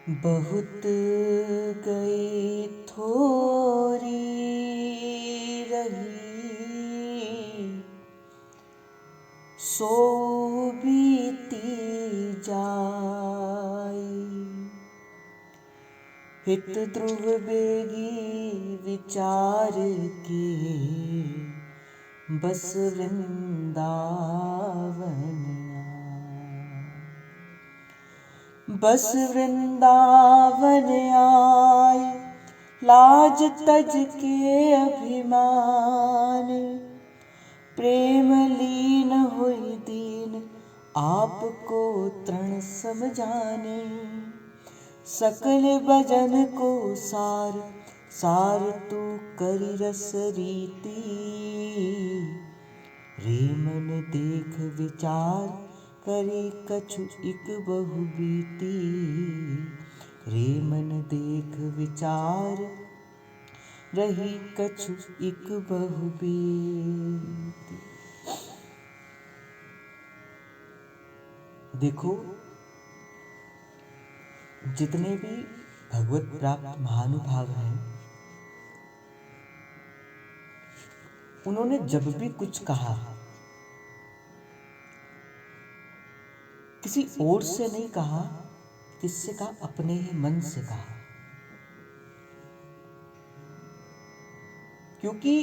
बहुत गई थोरी रही, सो बीती जाई। हित ध्रुव बेगी विचार के, बस वृंदावन बस वृंदावन आय। लाज तज के अभिमान, प्रेम लीन हुई दीन, आपको तृण समझाने। सकल भजन को सार, सार तू करि रस रीति। रे मन देख विचार, करे कछु इक बहु बीती। रे मन देख विचार, रही कछु इक बहु बीती। देखो, जितने भी भगवत प्राप्त महानुभाव हैं, उन्होंने जब भी कुछ कहा, किसी और से नहीं कहा, किससे कहा? अपने ही मन से कहा। क्योंकि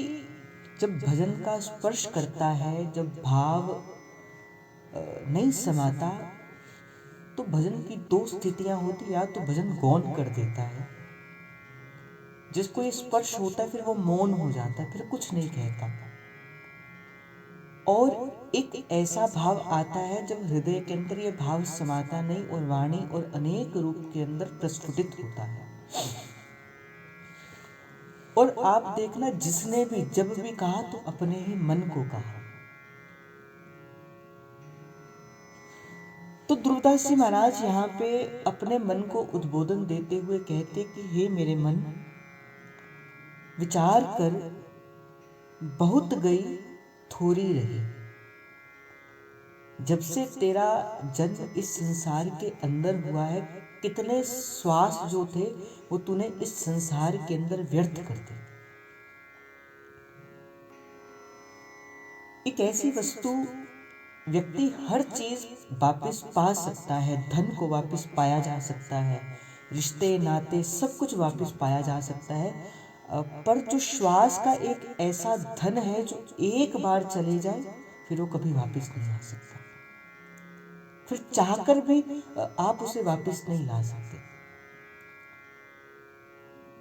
जब भजन का स्पर्श करता है, जब भाव नहीं समाता, तो भजन की दो स्थितियां होती। या तो भजन गौन कर देता है, जिसको ये स्पर्श होता है, फिर वो मौन हो जाता है, फिर कुछ नहीं कहता। और एक ऐसा भाव आता है जब हृदय के अंदर ये भाव समाता नहीं और वाणी और अनेक रूप के अंदर प्रस्फुटित होता है। और आप देखना, जिसने भी जब भी कहा तो अपने ही मन को कहा। तो ध्रुवदास जी महाराज यहाँ पे अपने मन को उद्बोधन देते हुए कहते कि हे मेरे मन, विचार कर, बहुत गई थोड़ी रही। जब से तेरा जन्म इस संसार के अंदर हुआ है, कितने श्वास जो थे वो तूने इस संसार के अंदर व्यर्थ कर दिए। एक ऐसी वस्तु, व्यक्ति हर चीज वापस पा सकता है, धन को वापस पाया जा सकता है, रिश्ते नाते सब कुछ वापस पाया जा सकता है, पर जो श्वास का एक ऐसा धन है जो एक बार चले जाए फिर वो कभी वापस नहीं आ सकता, फिर चाहकर भी आप उसे वापस नहीं ला सकते।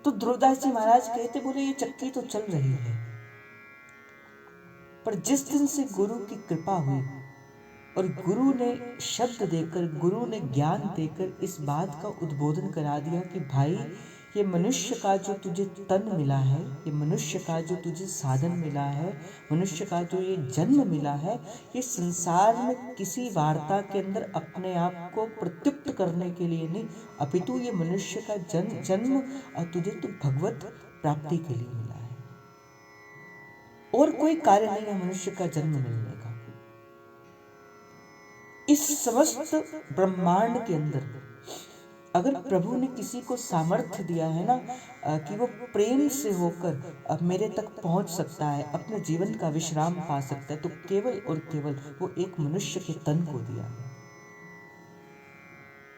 तो ध्रुवदास जी महाराज कहते, बोले ये चक्की तो चल रही है, पर जिस दिन से गुरु की कृपा हुई और गुरु ने शब्द देकर, गुरु ने ज्ञान देकर इस बात का उद्बोधन करा दिया कि भाई, ये मनुष्य का जो तुझे तन मिला है, ये मनुष्य का जो तुझे साधन मिला है, मनुष्य का जो ये जन्म मिला है, ये संसार में किसी वार्ता के अंदर अपने आप को प्रत्युक्त करने के लिए नहीं, अपितु ये मनुष्य का जन्म तुझे तो भगवत प्राप्ति के लिए मिला है। और कोई कार्य नहीं है मनुष्य का जन्म मिलने का। इस समस्त ब्रह्मांड के अंदर अगर प्रभु ने किसी को सामर्थ्य दिया है ना, कि वो प्रेम से होकर अब मेरे तक पहुंच सकता है, अपने जीवन का विश्राम पा सकता है, तो केवल और केवल वो एक मनुष्य के तन को दिया है।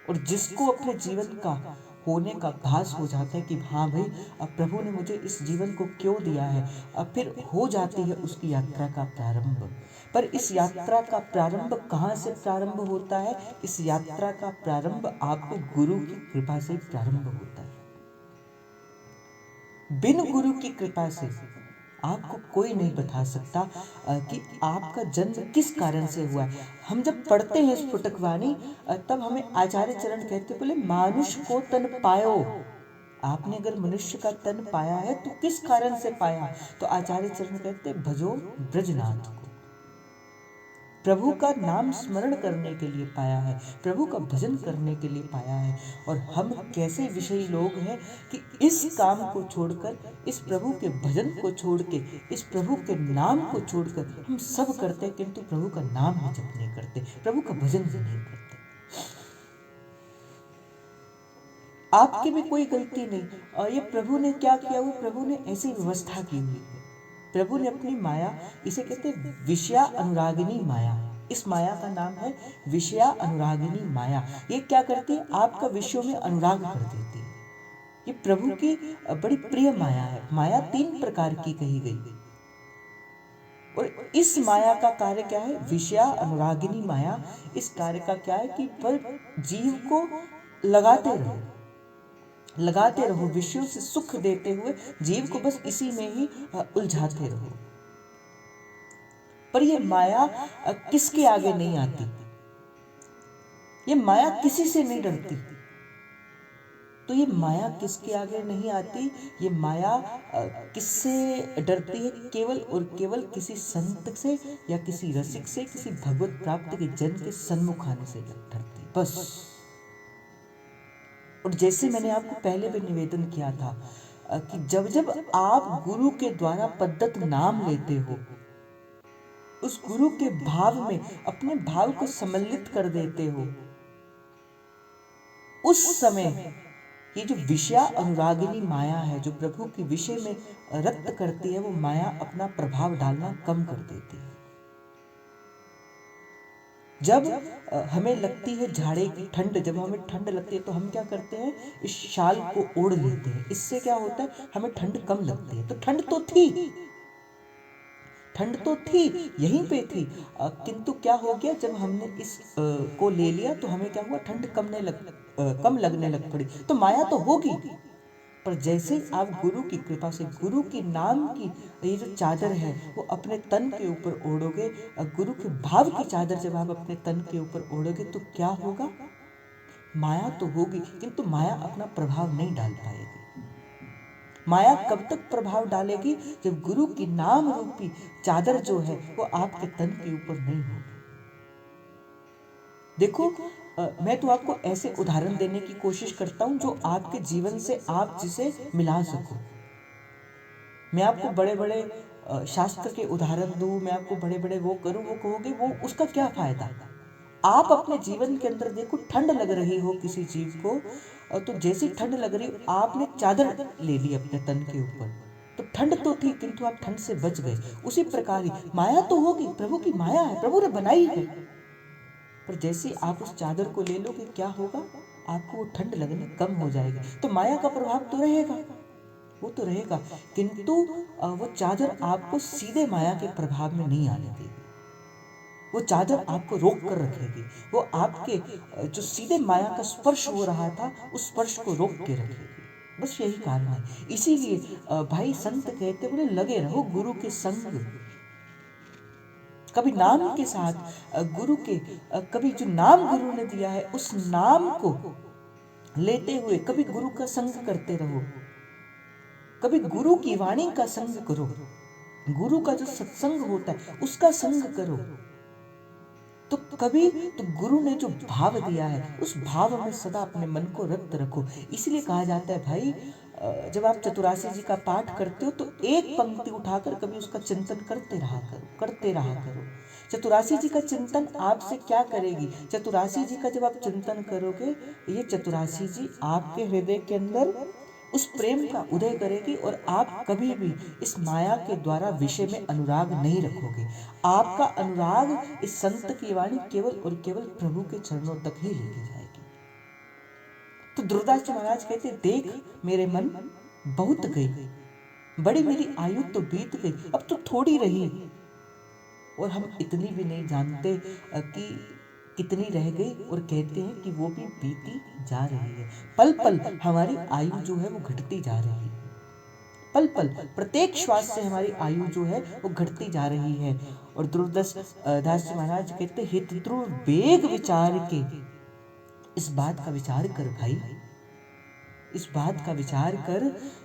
और जिसको अपने जीवन का होने का भास हो जाता है कि हाँ भाई, अब प्रभु ने मुझे इस जीवन को क्यों दिया है, अब फिर हो जाती है उसकी यात्रा का प्रारंभ। पर इस यात्रा का प्रारंभ कहाँ से प्रारंभ होता है? इस यात्रा का प्रारंभ आपको गुरु की कृपा से प्रारंभ होता है। बिन गुरु की कृपा से आपको कोई नहीं बता सकता कि आपका जन्म किस कारण से हुआ है। हम जब पढ़ते हैं स्फुटकवाणी, तब हमें आचार्य चरण कहते, बोले मानुष को तन पायो। आपने अगर मनुष्य का तन पाया है तो किस कारण से पाया? तो आचार्य चरण कहते, भजो ब्रजनाथ को। प्रभु का नाम स्मरण करने के लिए पाया है, प्रभु का भजन करने के लिए पाया है। और हम कैसे विषयी लोग हैं कि इस काम को छोड़कर, इस प्रभु के भजन को छोड़ के, इस प्रभु के नाम को छोड़कर हम सब करते, किंतु प्रभु का नाम ही जप नहीं करते, प्रभु का भजन ही नहीं करते। आपकी भी कोई गलती नहीं। और ये प्रभु ने क्या किया हुआ, प्रभु ने ऐसी व्यवस्था की हुई है। प्रभु ने अपनी माया, इसे कहते हैं विषया अनुरागिनी माया, इस माया का नाम है विषया अनुरागिनी माया। ये क्या करती है, आपका विषयों में अनुराग कर देती है। ये प्रभु की बड़ी प्रिय माया है। माया 3 प्रकार की कही गई, और इस माया का कार्य क्या है, विषया अनुरागिनी माया। इस कार्य का क्या है कि पर जीव को लगाते रहो, लगाते रहो, विषयों से सुख देते हुए जीव को बस इसी में ही उलझाते रहो। पर ये माया किसके आगे नहीं आती, ये माया किसी से नहीं डरती। तो ये माया किसके आगे नहीं आती, ये माया किससे डरती है, केवल और केवल किसी संत से या किसी रसिक से, किसी भगवत प्राप्ति के जन के सन्मुख आने से डरती, बस। और जैसे मैंने आपको पहले भी निवेदन किया था कि जब जब आप गुरु के द्वारा पद्धत नाम लेते हो, उस गुरु के भाव में अपने भाव को सम्मिलित कर देते हो, उस समय ये जो विषया अनुरागिनी माया है, जो प्रभु के विषय में रक्त करती है, वो माया अपना प्रभाव डालना कम कर देती है। जब हमें लगती है झाड़े की ठंड, जब हमें ठंड लगती है तो हम क्या करते हैं, इस शाल को ओढ़ लेते हैं। इससे क्या होता है, हमें ठंड कम लगती है। तो ठंड तो थी, ठंड तो थी, यहीं पे थी, किंतु क्या हो गया, जब हमने इस को ले लिया तो हमें क्या हुआ, ठंड कम लगने लग पड़ी। तो माया तो होगी, पर जैसे आप गुरु की कृपा से, गुरु की नाम की ये जो चादर है वो अपने तन के ऊपर ओढ़ोगे, गुरु के भाव की चादर जब आप अपने तन के ऊपर ओढ़ोगे तो क्या होगा, माया तो होगी, किंतु माया अपना प्रभाव नहीं डाल पाएगी। माया कब तक प्रभाव डालेगी, जब गुरु की नाम रूपी चादर जो है वो आपके तन के ऊपर नहीं होगी। देखो, मैं तो आपको ऐसे उदाहरण देने की कोशिश करता हूं जो आपके जीवन से आप जिसे मिला सको। मैं आपको बड़े बड़े शास्त्र के उदाहरण दूं, मैं आपको बड़े बड़े वो करूं, वो कहोगे वो उसका क्या फायदा। आप अपने जीवन के अंदर देखो, ठंड लग रही हो किसी जीव को, तो जैसी ठंड लग रही हो, आपने चादर ले ली अपने तन के ऊपर, तो ठंड तो थी किंतु आप ठंड से बच गए। उसी प्रकार ही माया तो होगी, प्रभु की माया है, प्रभु ने बनाई है, पर जैसे आप उस चादर को ले लोगे क्या होगा, आपको वो ठंड लगनी कम हो जाएगी। तो माया का प्रभाव तो रहेगा, वो तो रहेगा, किंतु वो चादर आपको सीधे माया के प्रभाव में नहीं आने देगी। वो चादर आपको रोक कर रखेगी, वो आपके जो सीधे माया का स्पर्श हो रहा था उस स्पर्श को रोक के रखेगी। बस यही कारण है। इसीलिए भाई संत कहते बोले लगे रहो गुरु के संग, कभी नाम के साथ गुरु के, कभी जो नाम गुरु ने दिया है उस नाम को लेते हुए कभी गुरु का संग करते रहो, कभी गुरु की वाणी का संग करो, गुरु का जो सत्संग होता है उसका संग करो। तो कभी तो गुरु ने जो भाव दिया है उस भाव में सदा अपने मन को रक्त रखो। इसलिए कहा जाता है भाई, जब आप चतुरासी जी का पाठ करते हो तो एक पंक्ति उठाकर कभी उसका चिंतन करते रहा करो, करते रहा करो। चतुरासी जी का चिंतन आपसे क्या करेगी, चतुरासी जी का जब आप चिंतन करोगे, ये चतुरासी जी आपके हृदय के अंदर उस प्रेम का उदय करेगी, और आप कभी भी इस माया के द्वारा विषय में अनुराग नहीं रखोगे। आपका अनुराग इस संत की वाणी केवल और केवल प्रभु के चरणों तक ही लेके जाएगी। तो दुर्दास जी महाराज कहते, देख मेरे मन बहुत गई, बड़ी मेरी आयु तो बीत गई, अब तो थोड़ी रही, और हम इतनी भी नहीं जानते कि कितनी रह गई, और कहते हैं कि वो भी बीती जा रही है। पल पल हमारी आयु जो है वो घटती जा रही है, पल पल प्रत्येक श्वास से हमारी आयु जो है वो घटती जा रही है। और दुर्दस दास जी महाराज कहते, हित ध्रुव वेग विचार के, इस बात का विचार कर भाई, इस बात का विचार कर,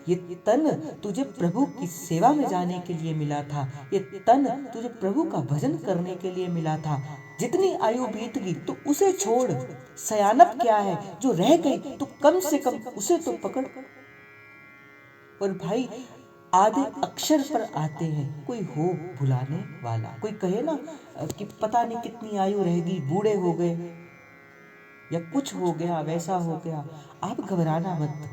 ये तन तुझे प्रभु की सेवा में जाने के लिए मिला था, ये तन तुझे प्रभु का भजन करने के लिए मिला था। जितनी आयु बीत गई तो उसे छोड़, सयानप क्या है जो रह गई, तो कम से कम उसे तो पकड़। और भाई आधे अक्षर पर आते हैं, कोई हो भुलाने वाला, कोई कहे ना कि पता नहीं कितनी आयु रहेगी, बूढ़े हो गए, या कुछ हो गया, वैसा हो गया, आप घबराना मत,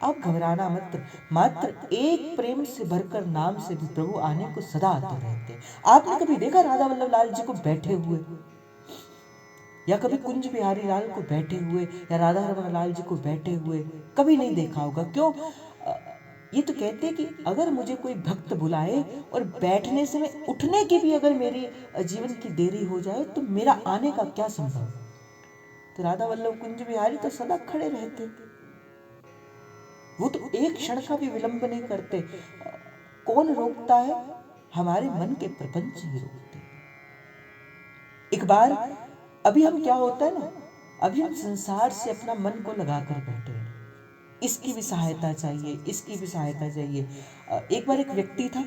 आप घबराना मत। मात्र एक प्रेम से भरकर नाम से भी प्रभु आने को सदा आतुर रहते हैं। आपने कभी देखा राधा वल्लभ लाल जी को बैठे हुए, या कभी कुंज बिहारी लाल को बैठे हुए, या राधा रमन लाल जी को बैठे हुए? कभी नहीं देखा होगा। क्यों? ये तो कहते हैं कि अगर मुझे कोई भक्त बुलाए और बैठने से मैं उठने की भी अगर मेरी जीवन की देरी हो जाए तो मेरा आने का क्या संभव। तो राधा वल्लभ कुंज बिहारी तो सदा खड़े रहते, वो तो एक क्षण का भी विलंब नहीं करते। कौन रोकता है? हमारे मन के प्रपंच ही रोकते। एक बार अभी हम क्या होता है ना, अभी हम संसार से अपना मन को लगाकर बैठे हैं, इसकी भी सहायता चाहिए, इसकी भी सहायता चाहिए। एक बार एक व्यक्ति था,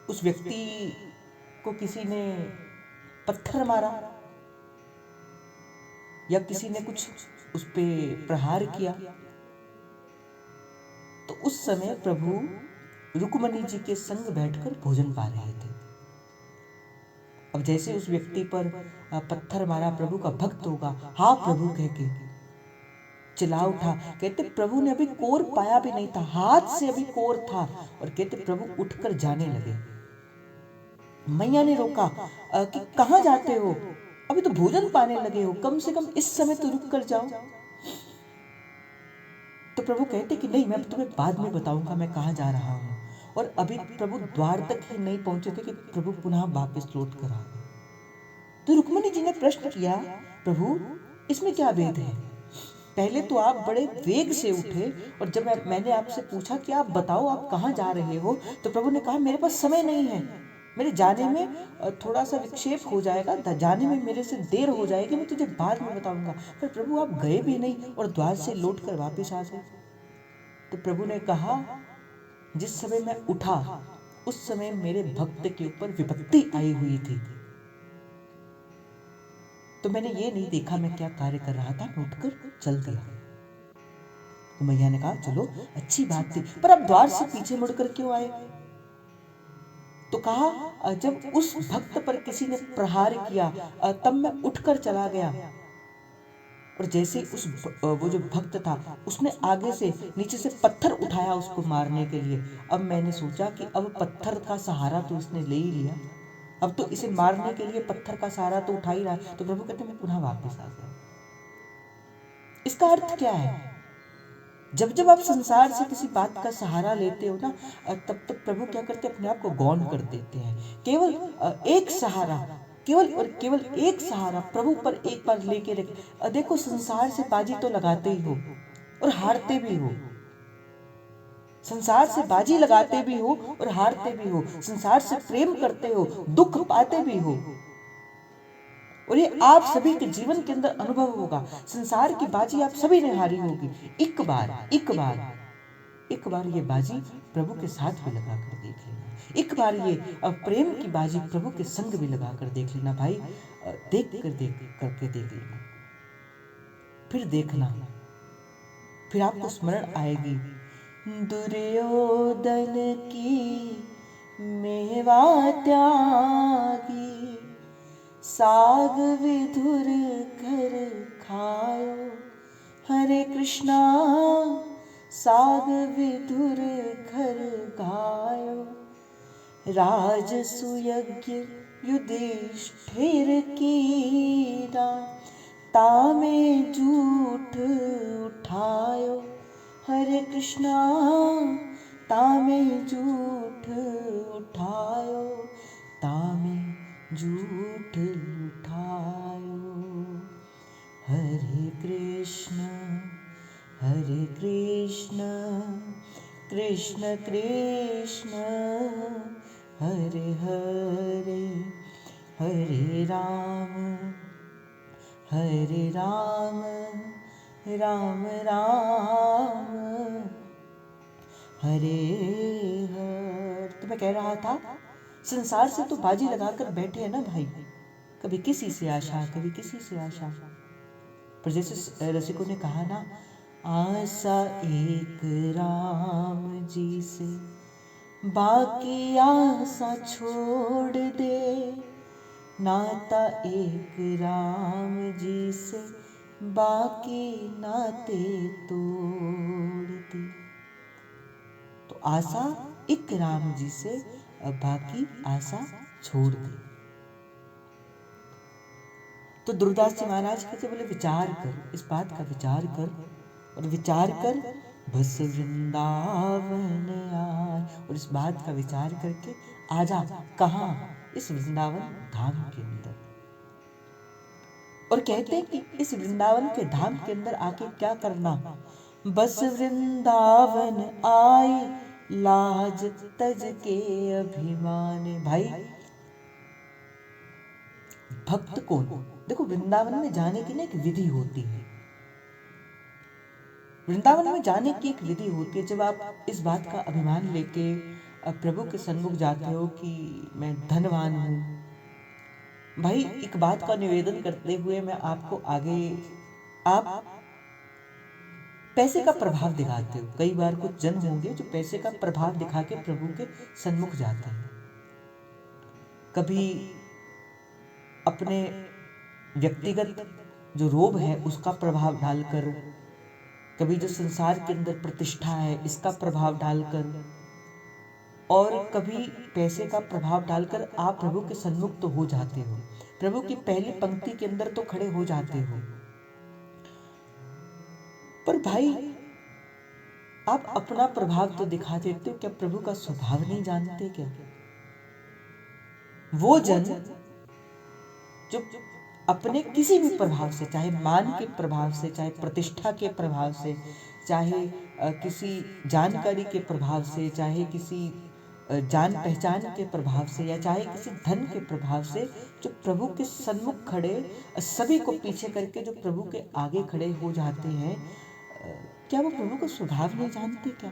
उस व्यक्ति को किसी ने पत्थर मारा या किसी ने कुछ उस पे प्रहार किया। तो उस समय प्रभु रुक्मणी जी के संग बैठकर भोजन पा रहे थे। अब जैसे उस व्यक्ति पर पत्थर मारा, प्रभु का भक्त होगा, हाँ प्रभु कह के चिल्ला उठा। कहते प्रभु ने अभी कोर पाया भी नहीं था, हाथ से अभी कोर था, और कहते प्रभु उठकर जाने लगे। मैया ने रोका कि कहाँ जाते हो, अभी तो भोजन पाने लगे हो, कम से कम इस समय तो रुक कर जाओ। तो प्रभु कहते कि नहीं, मैं तुम्हें बाद में बताऊंगा मैं कहाँ जा रहा हूँ। और अभी प्रभु द्वार तक ही नहीं पहुंचे थे कि प्रभु पुनः वापस लौट कर आ गए। तो रुक्मणी जी ने प्रश्न किया, प्रभु इसमें क्या भेद है? पहले तो आप बड़े वेग से उठे, और जब मैंने आपसे पूछा कि आप बताओ आप कहाँ जा रहे हो, तो प्रभु ने कहा मेरे पास समय नहीं है, मेरे जाने में थोड़ा सा विक्षेप हो जाएगा, जाने में मेरे से देर हो जाएगी, मैं तुझे बाद में बताऊंगा। पर प्रभु आप गए भी नहीं और द्वार से लौट कर वापिस आ गए। तो प्रभु ने कहा जिस समय मैं उठा उस समय मेरे भक्त के ऊपर विपत्ति आई हुई थी, तो मैंने ये नहीं देखा मैं क्या कार्य कर रहा था, मैं उठकर चल दिया। तो मैया ने कहा चलो अच्छी बात थी, पर अब द्वार से पीछे मुड़कर क्यों आए? तो कहा जब उस भक्त पर किसी ने प्रहार किया तब मैं उठकर चला गया, और जैसे उस वो जो भक्त था उसने आगे से नीचे से पत्थर उठाया उसको मारने के लिए। अब मैंने सोचा कि अब पत्थर का सहारा तो इसने ले ही लिया, अब तो इसे मारने के लिए पत्थर का सहारा तो उठा ही रहा है। तो प्रभु कहते मैं पुनः वापस आ गया। इसका अर्थ क्या है? जब जब आप संसार से किसी बात का सहारा लेते हो ना, तब तक प्रभु क्या करते हैं, अपने आप को गौण कर देते हैं। केवल एक सहारा, केवल और केवल एक सहारा प्रभु पर एक बार लेके रख। देखो संसार से बाजी तो लगाते ही हो और हारते भी हो, संसार से बाजी लगाते भी हो और हारते भी हो, संसार से प्रेम करते हो, दुख पाते भी हो, और ये आप सभी के जीवन के अंदर अनुभव होगा। संसार की बाजी आप सभी ने हारी होगी। एक बार ये बाजी प्रभु के साथ भी लगा कर देख लेना। एक बार ये प्रेम की बाजी प्रभु के संग भी लगा कर देख लेना भाई। देख करके देख लेना, फिर देखना, फिर आपको स्मरण आएगी दुर्योधन की मेवा त्यागी, साग विधुर कर खायो। हरे कृष्णा साग विधुर घर गायो, राजसुयज्ञ युधिष्ठिर कीना, तामे जूठ उठायो। हरे कृष्णा तामे जूठ उठायो, तामे जूठ उठायो। हरे कृष्ण कृष्ण कृष्ण हरे हरे, हरे राम राम राम हरे हर। तो मैं कह रहा था संसार से तो बाजी लगाकर बैठे हैं ना भाई, कभी किसी से आशा, कभी किसी से आशा। पर जैसे रसिकों ने कहा ना, आशा एक राम जी से, बाकी आशा छोड़ दे। नाता एक राम जी से, बाकी नाते तोड़ दी। तो आशा एक राम जी से, बाकी आशा छोड़ दी। तो दुर्दास जी महाराज कहते बोले विचार कर, इस बात का विचार कर, और विचार कर बस वृंदावन आए, और इस बात का विचार करके आजा कहाँ, इस वृंदावन धाम के अंदर। और कहते हैं कि इस वृंदावन के धाम के अंदर आके क्या करना, बस वृंदावन आई, लाज तज के अभिमान। भाई भक्त कौन, देखो वृंदावन में जाने की ना एक विधि होती है, वृंदावन में जाने की एक विधि होती है। जब आप इस बात का अभिमान लेके प्रभु के सन्मुख जाते हो कि मैं धनवान हूँ, भाई एक बात का निवेदन करते हुए मैं आपको आगे, आप पैसे का प्रभाव दिखाते हो। कई बार कुछ जन होंगे जो पैसे का प्रभाव दिखा के प्रभु के सन्मुख जाते हैं, कभी अपने व्यक्तिगत जो रोब है उसका प्रभाव डालकर, कभी जो संसार के अंदर प्रतिष्ठा है इसका प्रभाव डालकर, और कभी पैसे का प्रभाव डालकर आप प्रभु के सन्मुख तो हो जाते हो, प्रभु की पहली पंक्ति के अंदर तो खड़े हो जाते हो। पर भाई आप अपना प्रभाव तो दिखा देते हो, क्या प्रभु का स्वभाव नहीं जानते क्या? वो जन जो अपने किसी भी प्रभाव से, चाहे मान के प्रभाव से, चाहे प्रतिष्ठा के प्रभाव से, चाहे किसी जानकारी के प्रभाव से, चाहे किसी जान पहचान के प्रभाव से, या चाहे किसी धन के प्रभाव से, जो प्रभु के सन्मुख खड़े सभी को पीछे करके जो प्रभु के आगे खड़े हो जाते हैं, क्या वो प्रभु का स्वभाव नहीं जानते क्या?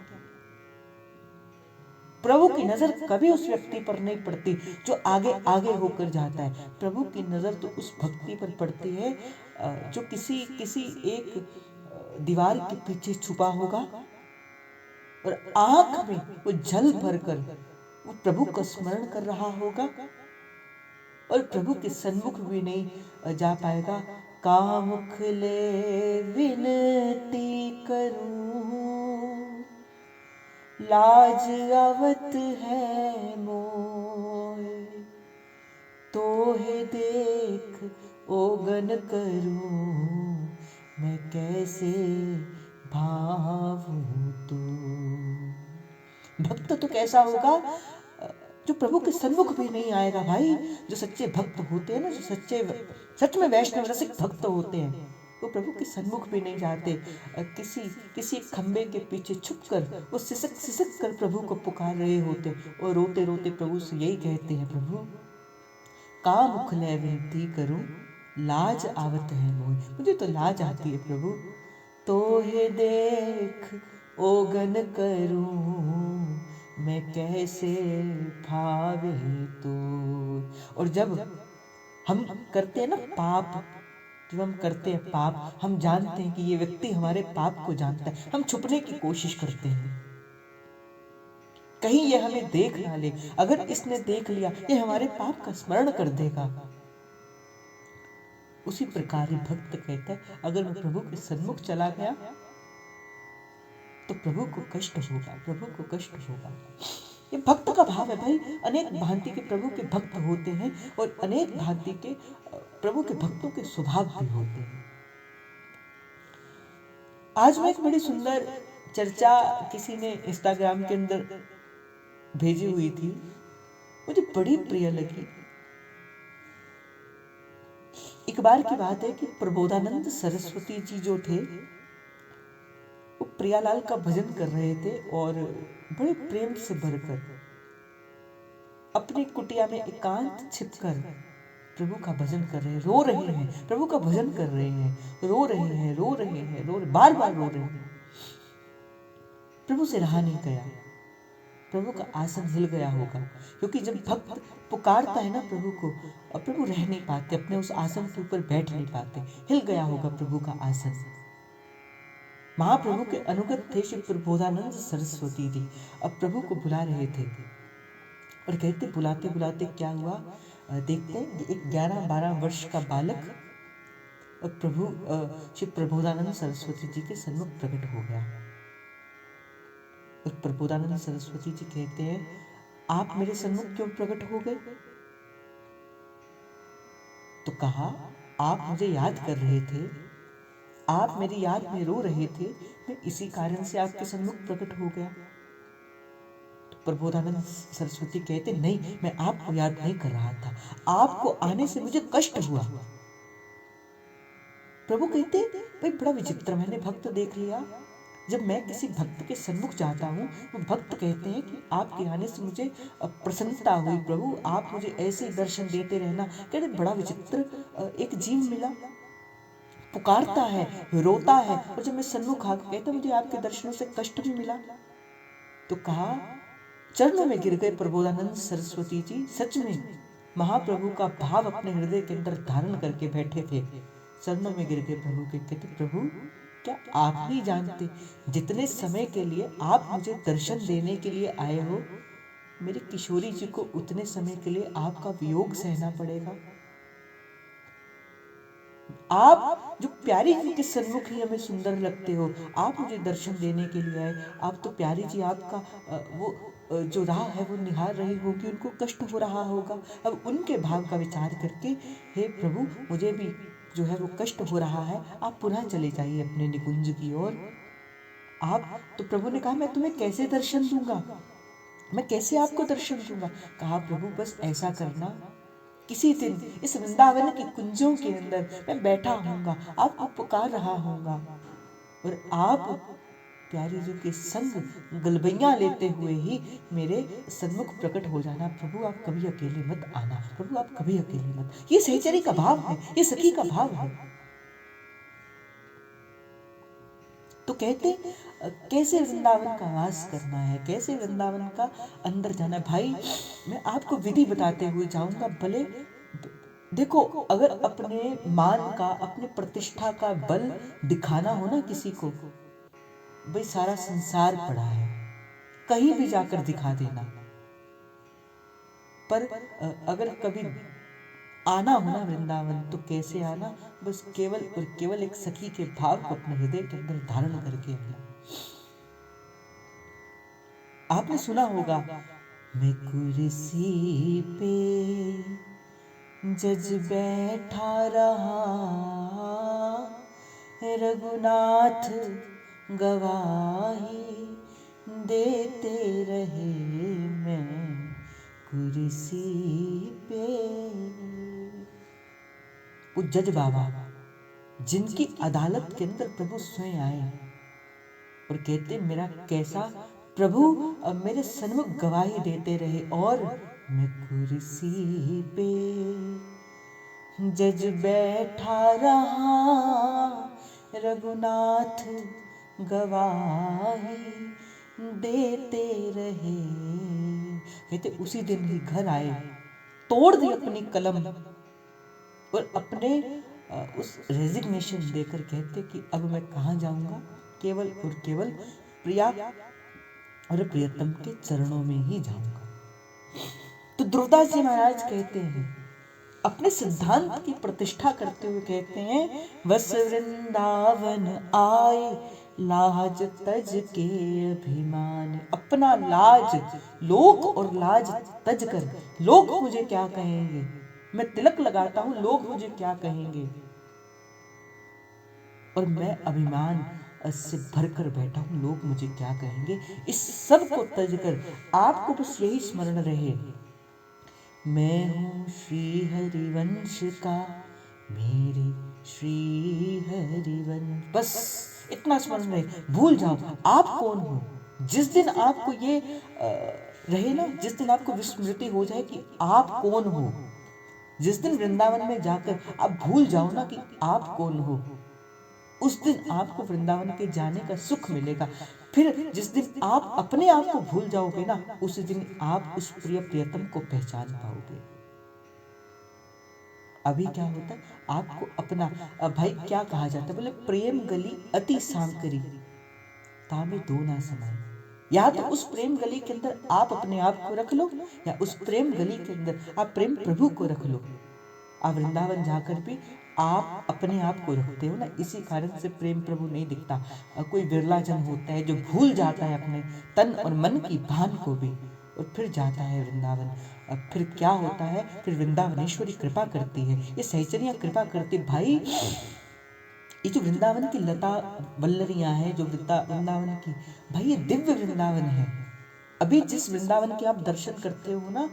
प्रभु की नजर कभी उस व्यक्ति पर नहीं पड़ती जो आगे आगे होकर जाता है। प्रभु की नजर तो उस भक्ति पर पड़ती है जो किसी एक दीवार के पीछे छुपा होगा और आंख में वो जल भरकर वो प्रभु का स्मरण कर रहा होगा और प्रभु के सन्मुख भी नहीं जा पाएगा। कामुख ले विनती करूं, लाज आवत है मोय, तोहे देख ओगन करूं, मैं कैसे भावूं तू। भक्त तो कैसा होगा जो प्रभु के सन्मुख भी नहीं आएगा भाई। जो सच्चे भक्त होते हैं ना, जो सच में वैष्णव रसिक भक्त होते हैं, वो प्रभु के सन्मुख भी नहीं जाते। किसी खंबे के पीछे छुपकर वो सिसक सिसक कर प्रभु को पुकार रहे होते और रोते रोते प्रभु से यही कहते हैं, प्रभु का मुख ले विनती करूं, लाज आवत है मोय, मुझे तो लाज आती है प्रभु। तोहे देख ओगन करूं, मैं कैसे भावे तो। और जब हम करते हैं ना पाप, जब हम करते हैं पाप, हम जानते हैं कि ये व्यक्ति हमारे पाप को जानता है, हम छुपने की कोशिश करते हैं कहीं ये हमें देख ना ले। अगर इसने देख लिया ये हमारे पाप का स्मरण कर देगा। उसी प्रकार ही भक्त कहता है, अगर मैं प्रभु के सन्मुख चला गया तो प्रभु को कष्ट होगा, प्रभु को कष्ट होगा। ये भक्त का भाव है भाई। अनेक भांति के प्रभु के भक्त होते हैं और अनेक भांति के प्रभु के भक्तों के स्वभाव भी होते हैं। आज मैं एक बड़ी सुंदर चर्चा किसी ने इंस्टाग्राम के अंदर भेजी हुई थी, मुझे बड़ी प्रिय लगी। एक बार की बात है कि प्रबोधानंद सरस्वती जी जो थे वो प्रियालाल का भजन कर रहे थे और बड़े प्रेम से भरकर अपनी कुटिया में एकांत छिपकर प्रभु का भजन कर रहे हैं, रो रहे हैं, प्रभु का भजन कर रहे हैं, रो रहे हैं, रो रहे हैं, बार बार रो रहे हैं। प्रभु से रहा नहीं गया, प्रभु का आसन हिल गया होगा, क्योंकि जब भक्त पुकारता है ना प्रभु को, और प्रभु रह नहीं पाते, अपने उस आसन के ऊपर बैठ नहीं पाते, हिल गया होगा प्रभु का आसन। महाप्रभु के अनुगत थे श्री प्रबोधानंद सरस्वती जी, अब प्रभु को बुला रहे थे और कहते बुलाते बुलाते क्या हुआ, देखते हैं कि एक 11-12 वर्ष का बालक प्रभु श्री प्रबोधानंद सरस्वती जी के सन्मुख प्रकट हो गया। और प्रबोधानंद सरस्वती जी कहते हैं, आप मेरे सन्मुख क्यों प्रकट हो गए? तो कहा, आप मुझे याद कर रहे थे, आप मेरी याद में रो रहे थे, मैं इसी कारण से आपके सन्मुख प्रकट हो गया। तो प्रबोधानंद सरस्वती कहते, नहीं, मैं आपको याद नहीं कर रहा था, आपको आने से मुझे कष्ट हुआ। प्रभु कहते, भाई बड़ा विचित्र, मैंने भक्त देख लिया, जब मैं किसी भक्त के सन्मुख जाता हूँ वो भक्त कहते हैं कि आपके आने से मुझे प्रसन्नता हुई प्रभु, आप मुझे ऐसे ही दर्शन देते रहना। कहते बड़ा विचित्र, एक जीव मिला, पुकारता है, रोता है, और जब मैं सन्मुख आकर कहता मुझे आपके दर्शनों से कष्ट भी मिला। तो कहा, चरणों में गिर गए प्रबोधानंद सरस्वती जी। सच में महाप्रभु का भाव अपने हृदय के अंदर धारण करके बैठे थे। चरणों में गिर गए प्रभु के, कहते प्रभु क्या आप नहीं जानते जितने समय के लिए आप मुझे दर्शन देने के लिए आए हो, मेरी किशोरी जी को उतने समय के लिए आपका वियोग सहना पड़ेगा। आप जो प्यारी जी के सन्मुख ही हमें सुंदर लगते हो, आप मुझे दर्शन देने के लिए आए, आप तो प्यारी जी आपका वो जो राह है वो निहार रही होगी, उनको कष्ट हो रहा होगा। अब उनके भाव का विचार करके, हे प्रभु मुझे भी जो है वो कष्ट हो रहा है, आप पुनः चले जाइए अपने निकुंज की ओर। आप तो प्रभु ने कहा, मैं तुम्हें कैसे दर्शन दूंगा, मैं कैसे आपको दर्शन दूंगा। कहा, प्रभु बस ऐसा करना, किसी दिन इस वृंदावन की कुंजों के अंदर मैं बैठा होऊंगा, आपको पुकार रहा होऊंगा, और आप प्यारी जी के संग गलबैया लेते हुए ही मेरे सन्मुख प्रकट हो जाना। प्रभु आप कभी अकेले मत आना, प्रभु आप कभी अकेले मत। ये सहचरी का भाव है, ये सखी का भाव है। तो कहते कैसे वृंदावन का वास करना है, कैसे वृंदावन का अंदर जाना है। भाई मैं आपको विधि बताते हुए जाऊंगा। भले देखो, अगर अपने मान का, अपने प्रतिष्ठा का बल दिखाना हो ना किसी को, भाई सारा संसार पड़ा है, कहीं भी जाकर दिखा देना। पर अगर कभी आना हो ना वृंदावन, तो कैसे आना, बस केवल और केवल एक सखी के भाव को अपने हृदय के अंदर धारण करके आना। आपने सुना होगा, मैं कुर्सी पे जज बैठा रहा, रघुनाथ गवाही देते रहे, मैं कुर्सी पे। वो जज बाबा जिनकी अदालत के अंदर प्रभु स्वयं आए और कहते, मेरा कैसा प्रभु मेरे सन्मुख गवाही देते रहे, और मैं कुर्सी पे जज बैठा रहा, रघुनाथ गवाही देते रहे। कहते उसी दिन ही घर आए, तोड़ दी अपनी कलम और अपने उस रेजिग्नेशन देकर कहते कि अब मैं कहाँ जाऊंगा, केवल और केवल प्रिया और प्रियतम के चरणों में ही जाऊंगा। तो ध्रुवदास जी महाराज कहते हैं, अपने सिद्धांत की प्रतिष्ठा करते हुए कहते हैं, वस वृंदावन आए लाज तज के अभिमान। अपना लाज, लोक और लाज तज कर, लोग मुझे क्या कहेंगे, मैं तिलक लगाता हूं, लोग मुझे क्या कहेंगे, और मैं अभिमान से भरकर बैठा हूं, लोग मुझे क्या कहेंगे। इस सब को तज कर आपको बस यही स्मरण रहे, मैं हूँ श्री हरिवंश का, मेरे श्री हरिवंश। बस इतना स्मरण रहे, भूल जाओ आप कौन हो। जिस दिन आपको ये रहे ना, जिस दिन आपको विस्मृति हो जाए कि आप कौन हो, जिस दिन वृंदावन में जाकर आप भूल जाओ ना कि आप कौन हो, उस दिन आपको वृंदावन के जाने का सुख मिलेगा। फिर जिस दिन आप अपने आप को भूल जाओगे ना, उस दिन आप उस प्रिय प्रियतम को पहचान पाओगे। अभी क्या होता है, आपको अपना भाई क्या कहा जाता है, बोले प्रेम गली अति सांकरी, तामे दो ना समाये। या तो उस प्रेम गली के अंदर आप अपने आप को रख लो, या उस प्रेम गली के अंदर आप प्रेम प्रभु को रख लो। आप वृंदावन जाकर भी आप अपने आप को रखते हो ना, इसी कारण से प्रेम प्रभु नहीं दिखता। कोई विरला जन होता है जो भूल जाता है अपने तन और मन की भान को भी, और फिर जाता है वृंदावन। अब फिर क्या होता है, फिर वृंदावनेश्वरी कृपा करती है, ये सहचरियाँ कृपा करती। भाई ये जो वृंदावन की लता वल्लरियाँ हैं, जो वृंदावन की, भाई ये दिव्य वृंदावन है। अभी जिस वृंदावन के आप दर्शन करते हो ना,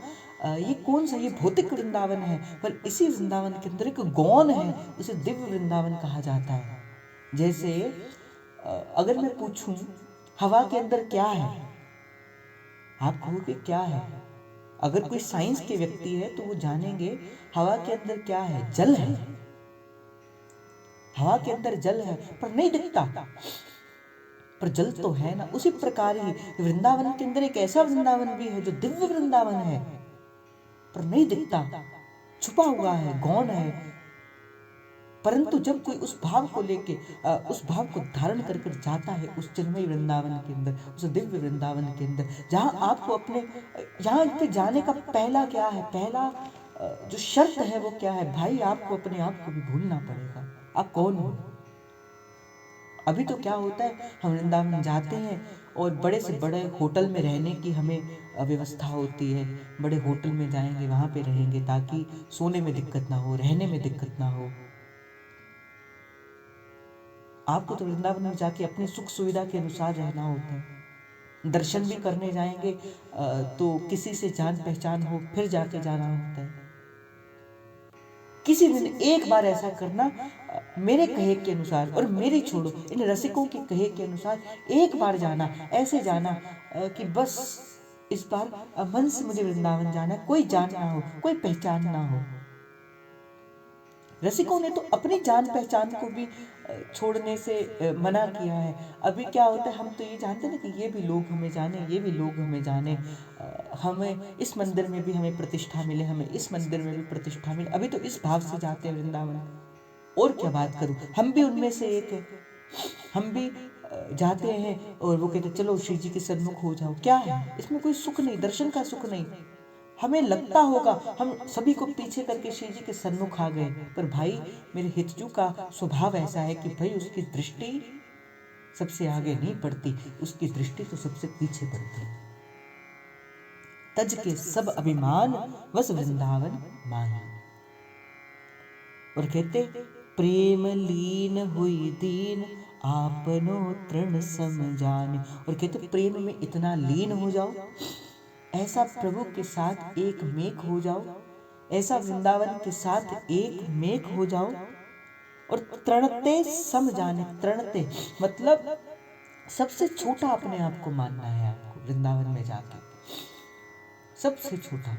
ये कौन सा, ये भौतिक वृंदावन है, पर इसी वृंदावन के अंदर एक गौन है, उसे दिव्य वृंदावन कहा जाता है। जैसे अगर मैं पूछूं हवा के अंदर क्या है, आप कहोगे क्या है। अगर कोई साइंस के व्यक्ति है तो वो जानेंगे हवा के अंदर क्या है, जल है। हवा के अंदर जल है पर नहीं दिखता, पर जल तो है ना। उसी प्रकार ही वृंदावन के अंदर एक ऐसा वृंदावन भी है जो दिव्य वृंदावन है, पर नहीं दिखता, छुपा हुआ है, गौण है। परंतु जब कोई उस भाव को लेके उस भाव को धारण कर कर जाता है उस चिन्मय वृंदावन के अंदर, उस दिव्य वृंदावन के अंदर, जहां आपको अपने यहाँ पे जाने का पहला क्या है, पहला जो शर्त है वो क्या है, भाई आपको अपने आप को भी भूलना पड़ेगा, आप कौन हो। अभी तो क्या होता है, हम वृंदावन जाते हैं और बड़े से बड़े होटल में रहने की हमें व्यवस्था होती है। बड़े होटल में जाएंगे, वहां पे रहेंगे ताकि सोने में दिक्कत ना हो, रहने में दिक्कत ना हो। आपको तो वृंदावन में जाके अपनी सुख सुविधा के अनुसार रहना होता है। दर्शन भी करने जाएंगे तो किसी से जान पहचान हो फिर जाके जाना होता है। किसी दिन एक बार ऐसा करना, मेरे कहे के अनुसार, और मेरी छोड़ो इन रसिकों के कहे के अनुसार एक बार जाना, ऐसे जाना कि बस इस बार मन से मुझे वृंदावन जाना है, कोई जान ना हो, कोई पहचान ना हो। रसिकों ने तो अपनी जान पहचान को भी छोड़ने से मना किया है। अभी क्या होता है, हम तो ये जानते हैं ना कि ये भी लोग हमें जाने, ये भी लोग हमें जाने, हमें इस मंदिर में भी हमें प्रतिष्ठा मिले, हमें इस मंदिर में भी प्रतिष्ठा मिले। अभी तो इस भाव से जाते हैं वृंदावन। और क्या बात करूं, हम भी उनमें से एक है। हम भी जाते हैं और वो कहते चलो श्री जी के सन्मुख हो जाओ। क्या है इसमें, कोई सुख नहीं, दर्शन का सुख नहीं। हमें लगता होगा हम सभी को पीछे करके श्री जी के सन्मुख आ गए, पर भाई मेरे हितजू का स्वभाव ऐसा है कि भाई उसकी दृष्टि सबसे आगे नहीं पड़ती, उसकी दृष्टि तो सबसे पीछे पड़ती। तज के सब अभिमान वस वृंदावन मान। और कहते प्रेम लीन हुई दीन आपनो तृण समझान। और कहते प्रेम में इतना लीन हो जाओ, ऐसा प्रभु के साथ एक मेक हो जाओ, ऐसा वृंदावन के साथ एक मेक हो जाओ, और तृणते सम जाने। तृणते मतलब सबसे छोटा अपने आप को मानना है आपको वृंदावन में जाके, सबसे छोटा।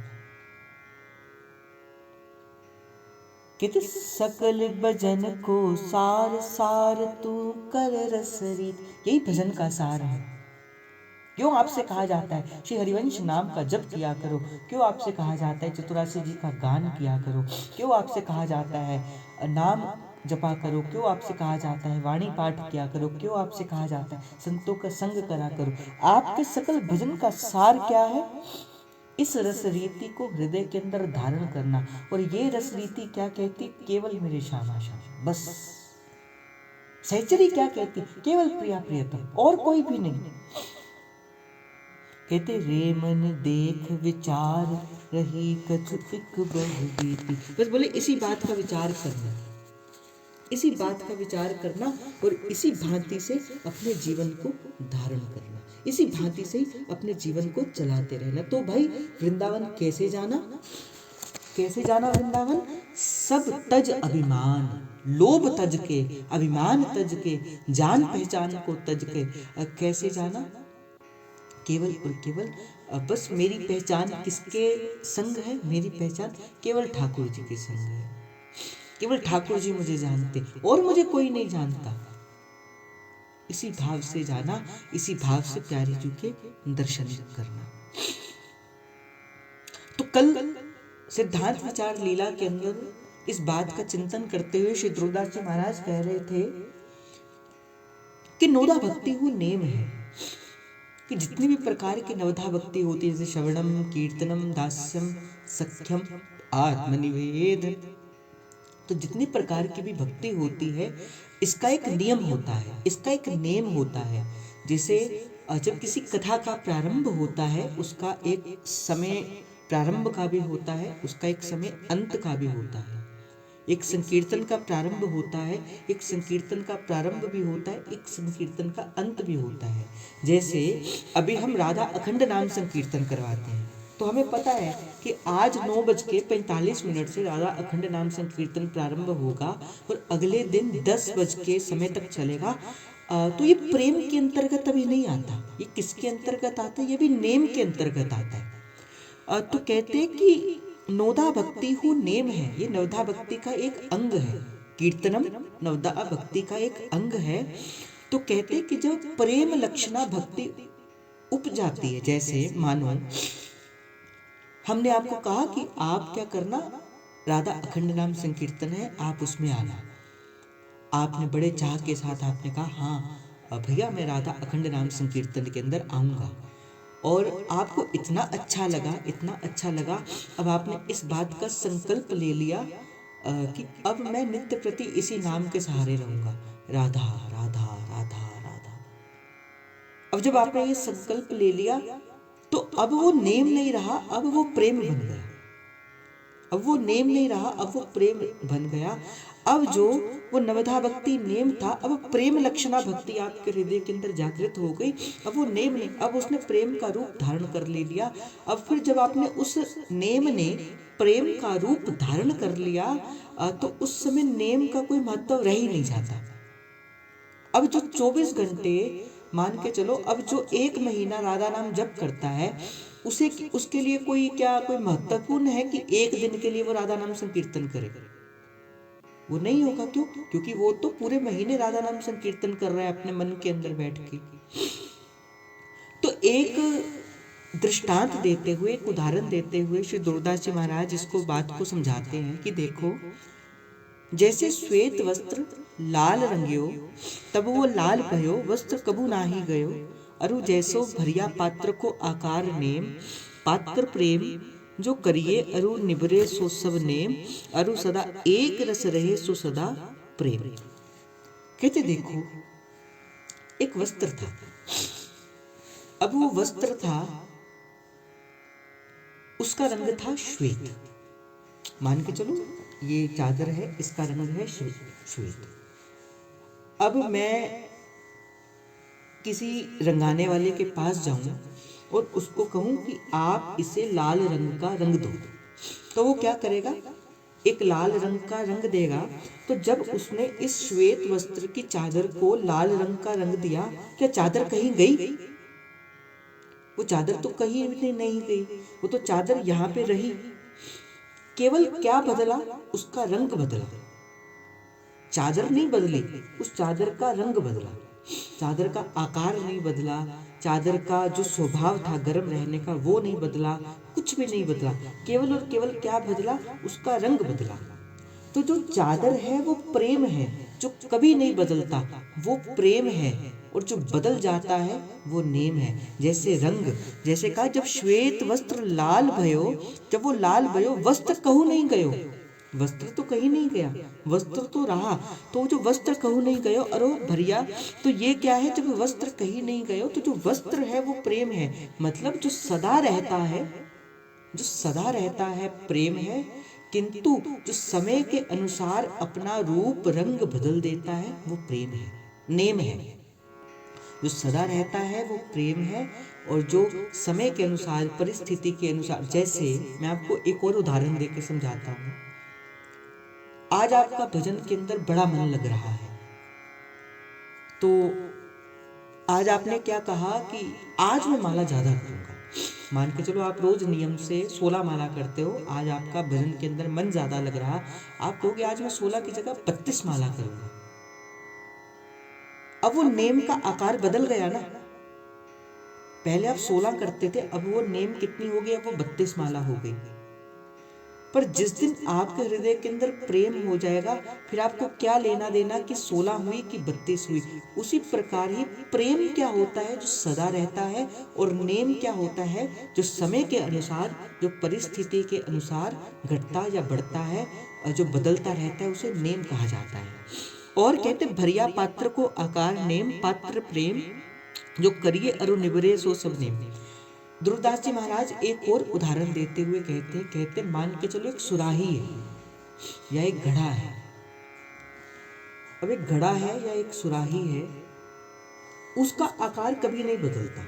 कहते सकल भजन को सार सार तू कर रसरीत। यही भजन का सार है। क्यों आपसे कहा जाता है श्री हरिवंश नाम का जप किया करो, क्यों आपसे कहा जाता है चतुरासी जी का गान किया करो, क्यों आपसे कहा जाता है नाम जपा करो, क्यों आपसे कहा जाता है वाणी पाठ किया करो, क्यों आपसे कहा जाता है संतों का संग करा करो। आपके सकल भजन का सार क्या है, इस रस रीति को हृदय के अंदर धारण करना। और ये रस रीति क्या कहती, केवल मेरे श्यामा श्याम, बस। सहचरी क्या कहती, केवल प्रिया प्रियतम, और कोई भी नहीं। कहते रे मन देख विचार रही कछु एक बहु बीती। बस बोले इसी बात का विचार करना, इसी बात का विचार करना, और इसी भांति से अपने जीवन को धारण करना, इसी भांति से अपने जीवन को चलाते रहना। तो भाई वृंदावन कैसे जाना, कैसे जाना वृंदावन, सब तज अभिमान, लोभ तज के, अभिमान तज के, जान पहचान को तज के। कैसे जाना, केवल और केवल बस मेरी पहचान किसके संग है, मेरी पहचान केवल ठाकुर जी के संग है, केवल ठाकुर जी मुझे जानते और मुझे कोई नहीं जानता। इसी भाव से जाना, इसी भाव से प्यारे जी के दर्शन करना। तो कल सिद्धांत विचार लीला के अंदर इस बात का चिंतन करते हुए श्री ध्रुवदास जी महाराज कह रहे थे कि नोदा भक्ति हूं नेम है, कि जितनी भी प्रकार की नवधा भक्ति होती है, जैसे श्रवणम, कीर्तनम, दास्यम, सख्यम, आत्मनिवेद, तो जितनी प्रकार की भी भक्ति होती है, इसका एक नियम होता है, इसका एक नेम होता है। जैसे जब किसी कथा का प्रारंभ होता है, उसका एक समय प्रारंभ का भी होता है, उसका एक समय अंत का भी होता है। एक संकीर्तन का प्रारंभ होता है, एक संकीर्तन का प्रारंभ भी होता है, एक संकीर्तन का अंत भी होता है। जैसे अभी हम राधा अखंड नाम संकीर्तन करवाते हैं, तो हमें पता है कि आज 9:45 से राधा अखंड नाम संकीर्तन प्रारंभ होगा और अगले दिन 10 समय तक चलेगा। तो ये प्रेम के अंतर्गत अभी नहीं आता, ये किसके अंतर्गत आता है? ये भी नेम के अंतर्गत आता है। तो कहते हैं कि नवधा भक्ति हो नेम है, ये नवधा भक्ति का एक अंग है। कीर्तनम नवधा भक्ति का एक अंग है। तो कहते हैं कि जब प्रेम लक्षणा भक्ति उप जाती है, जैसे मानो हमने आपको कहा कि आप क्या करना, राधा अखंड नाम संकीर्तन है, आप उसमें आना। आपने बड़े चाह के साथ आपने कहा हाँ भैया मैं राधा अखंड नाम संकीर्तन के अंदर आऊँगा, और आपको इतना अच्छा लगा, इतना अच्छा लगा, अब आपने इस बात का संकल्प ले लिया कि अब मैं नित्य प्रति इसी नाम के सहारे रहूँगा, राधा राधा राधा राधा। अब जब आपने ये संकल्प ले लिया तो अब वो नेम नहीं रहा, अब वो प्रेम बन गया। अब वो नेम नहीं रहा, अब वो प्रेम बन गया। अब जो वो नवधा भक्ति नेम था, अब प्रेम लक्षणा भक्ति आपके हृदय के अंदर जागृत हो गई। अब वो नेम नहीं, अब उसने प्रेम का रूप धारण कर ले लिया। अब फिर जब आपने उस नेम ने प्रेम का रूप धारण कर लिया, तो उस समय नेम का कोई महत्व रह ही नहीं जाता। अब जो 24 घंटे मान के चलो, अब जो 1 महीना राधा नाम जप करता है, उसे उसके लिए कोई महत्वपूर्ण है कि 1 दिन के लिए वो राधा नाम संकीर्तन करे? वो नहीं होगा। क्यों? क्योंकि वो तो पूरे महीने राधा नाम संकीर्तन कर रहा है अपने मन के अंदर बैठ के। तो एक दृष्टांत देते हुए, एक उदाहरण देते हुए श्री दुर्दास जी महाराज इसको बात को समझाते हैं कि देखो, जैसे श्वेत वस्त्र लाल रंग्यो तब वो लाल भयो, वस्त्र कबू नाही गयो, अरु जैसो भरिया पात्र को आकार नेम, पात्र प्रेम जो करिए अरु निबरे सो सब नेम, अरु सदा एक रस रहे सो सदा प्रेम। कहते देखो, एक वस्त्र था। अब वो वस्त्र था, उसका रंग था श्वेत। मान के चलो ये चादर है, इसका रंग है श्वेत। अब मैं किसी रंगाने वाले के पास जाऊं और उसको कहूं कि आप इसे लाल रंग का रंग दो, तो वो क्या करेगा? एक लाल रंग का रंग देगा। तो जब उसने इस श्वेत वस्त्र की चादर को लाल रंग का रंग दिया, क्या चादर कहीं गई? वो चादर तो कहीं भी नहीं गई, वो तो चादर यहाँ पे रही। केवल क्या बदला? उसका रंग बदला। चादर नहीं बदली, उस चादर का रंग बदला। चादर का आकार नहीं बदला, चादर का जो स्वभाव था गर्म रहने का वो नहीं बदला, कुछ भी नहीं बदला। केवल और केवल क्या बदला? उसका रंग बदला। तो जो चादर है वो प्रेम है, जो कभी नहीं बदलता वो प्रेम है, और जो बदल जाता है वो नेम है। जैसे रंग, जैसे कहा जब श्वेत वस्त्र लाल भयो, जब वो लाल भयो, वस्त्र कहूँ नहीं गयो, वस्त्र तो कहीं नहीं गया, वस्त्र तो रहा। तो जो वस्त्र कहूँ नहीं गयो अरो भरिया, तो ये क्या है? जब वस्त्र कहीं नहीं गयो तो जो वस्त्र है वो प्रेम है। मतलब जो सदा रहता है, जो सदा रहता है प्रेम है, किंतु जो समय के अनुसार अपना रूप रंग बदल देता है वो प्रेम है, नेम है। जो सदा रहता है वो प्रेम है, और जो समय के अनुसार, परिस्थिति के अनुसार, जैसे मैं आपको एक और उदाहरण देकर समझाता हूँ। आज आपका भजन के अंदर बड़ा मन लग रहा है, तो आज आपने क्या कहा कि आज मैं माला ज्यादा करूंगा। मान के चलो आप रोज नियम से 16 माला करते हो, आज आपका भजन के अंदर मन ज्यादा लग रहा, आप कहोगे आज मैं 16 की जगह 32 माला करूंगा। अब वो नेम का आकार बदल गया ना। पहले आप 16 करते थे, अब वो नेम कितनी हो गई? अब वो 32 माला हो गई। पर जिस दिन आपके हृदय के अंदर प्रेम हो जाएगा, फिर आपको क्या लेना देना कि 16 हुई कि 32 हुई। उसी प्रकार ही प्रेम क्या होता है, जो सदा रहता है, और नेम क्या होता है, जो समय के अनुसार, जो परिस्थिति के अनुसार घटता या बढ़ता है, जो बदलता रहता है, उसे नेम कहा जाता है। और कहते भरिया पात्र को आकार नेम, पात्र प्रेम जो करिए अरु निबरे सो सब नेम। ध्रुवदास जी महाराज एक और उदाहरण देते हुए कहते मान के चलो एक सुराही है या एक घड़ा है। अब एक घड़ा है या एक सुराही है, उसका आकार कभी नहीं बदलता।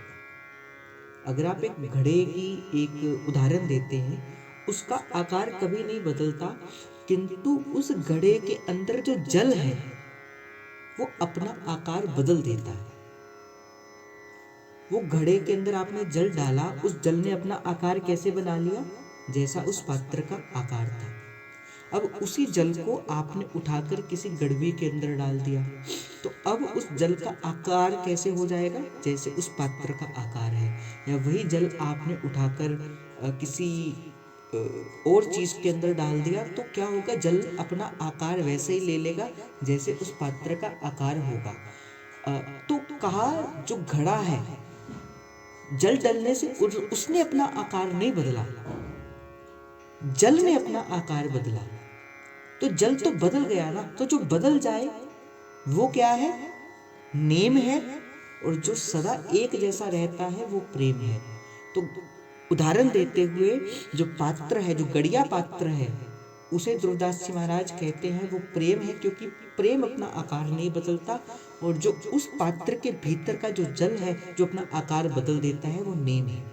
अगर आप एक घड़े की एक उदाहरण देते हैं, उसका आकार कभी नहीं बदलता, किंतु उस घड़े के अंदर जो जल है वो अपना आकार बदल देता है। वो घड़े के अंदर आपने जल डाला, उस जल ने अपना आकार कैसे बना लिया, जैसा उस पात्र का आकार था। अब उसी जल को आपने उठाकर किसी गड़वी के अंदर डाल दिया, तो अब उस जल का आकार कैसे हो जाएगा, जैसे उस पात्र का आकार है। या वही जल आपने उठाकर किसी और चीज के अंदर डाल दिया, तो क्या होगा, जल अपना आकार वैसे ही ले लेगा जैसे उस पात्र का आकार होगा। तो कहा जो घड़ा है, जल डलने से उसने अपना आकार नहीं बदला, जल ने अपना आकार बदला। तो जल तो बदल गया ना, तो जो बदल जाए वो क्या है, नेम है। और जो सदा एक जैसा रहता है वो प्रेम है। तो उदाहरण देते हुए जो पात्र है, जो गड़िया पात्र है, उसे ध्रुवदास जी महाराज कहते हैं वो प्रेम है, क्योंकि प्रेम अपना आकार नहीं बदलता। और जो उस पात्र के भीतर का जो जल है, जो अपना आकार बदल देता है, वो नेम है।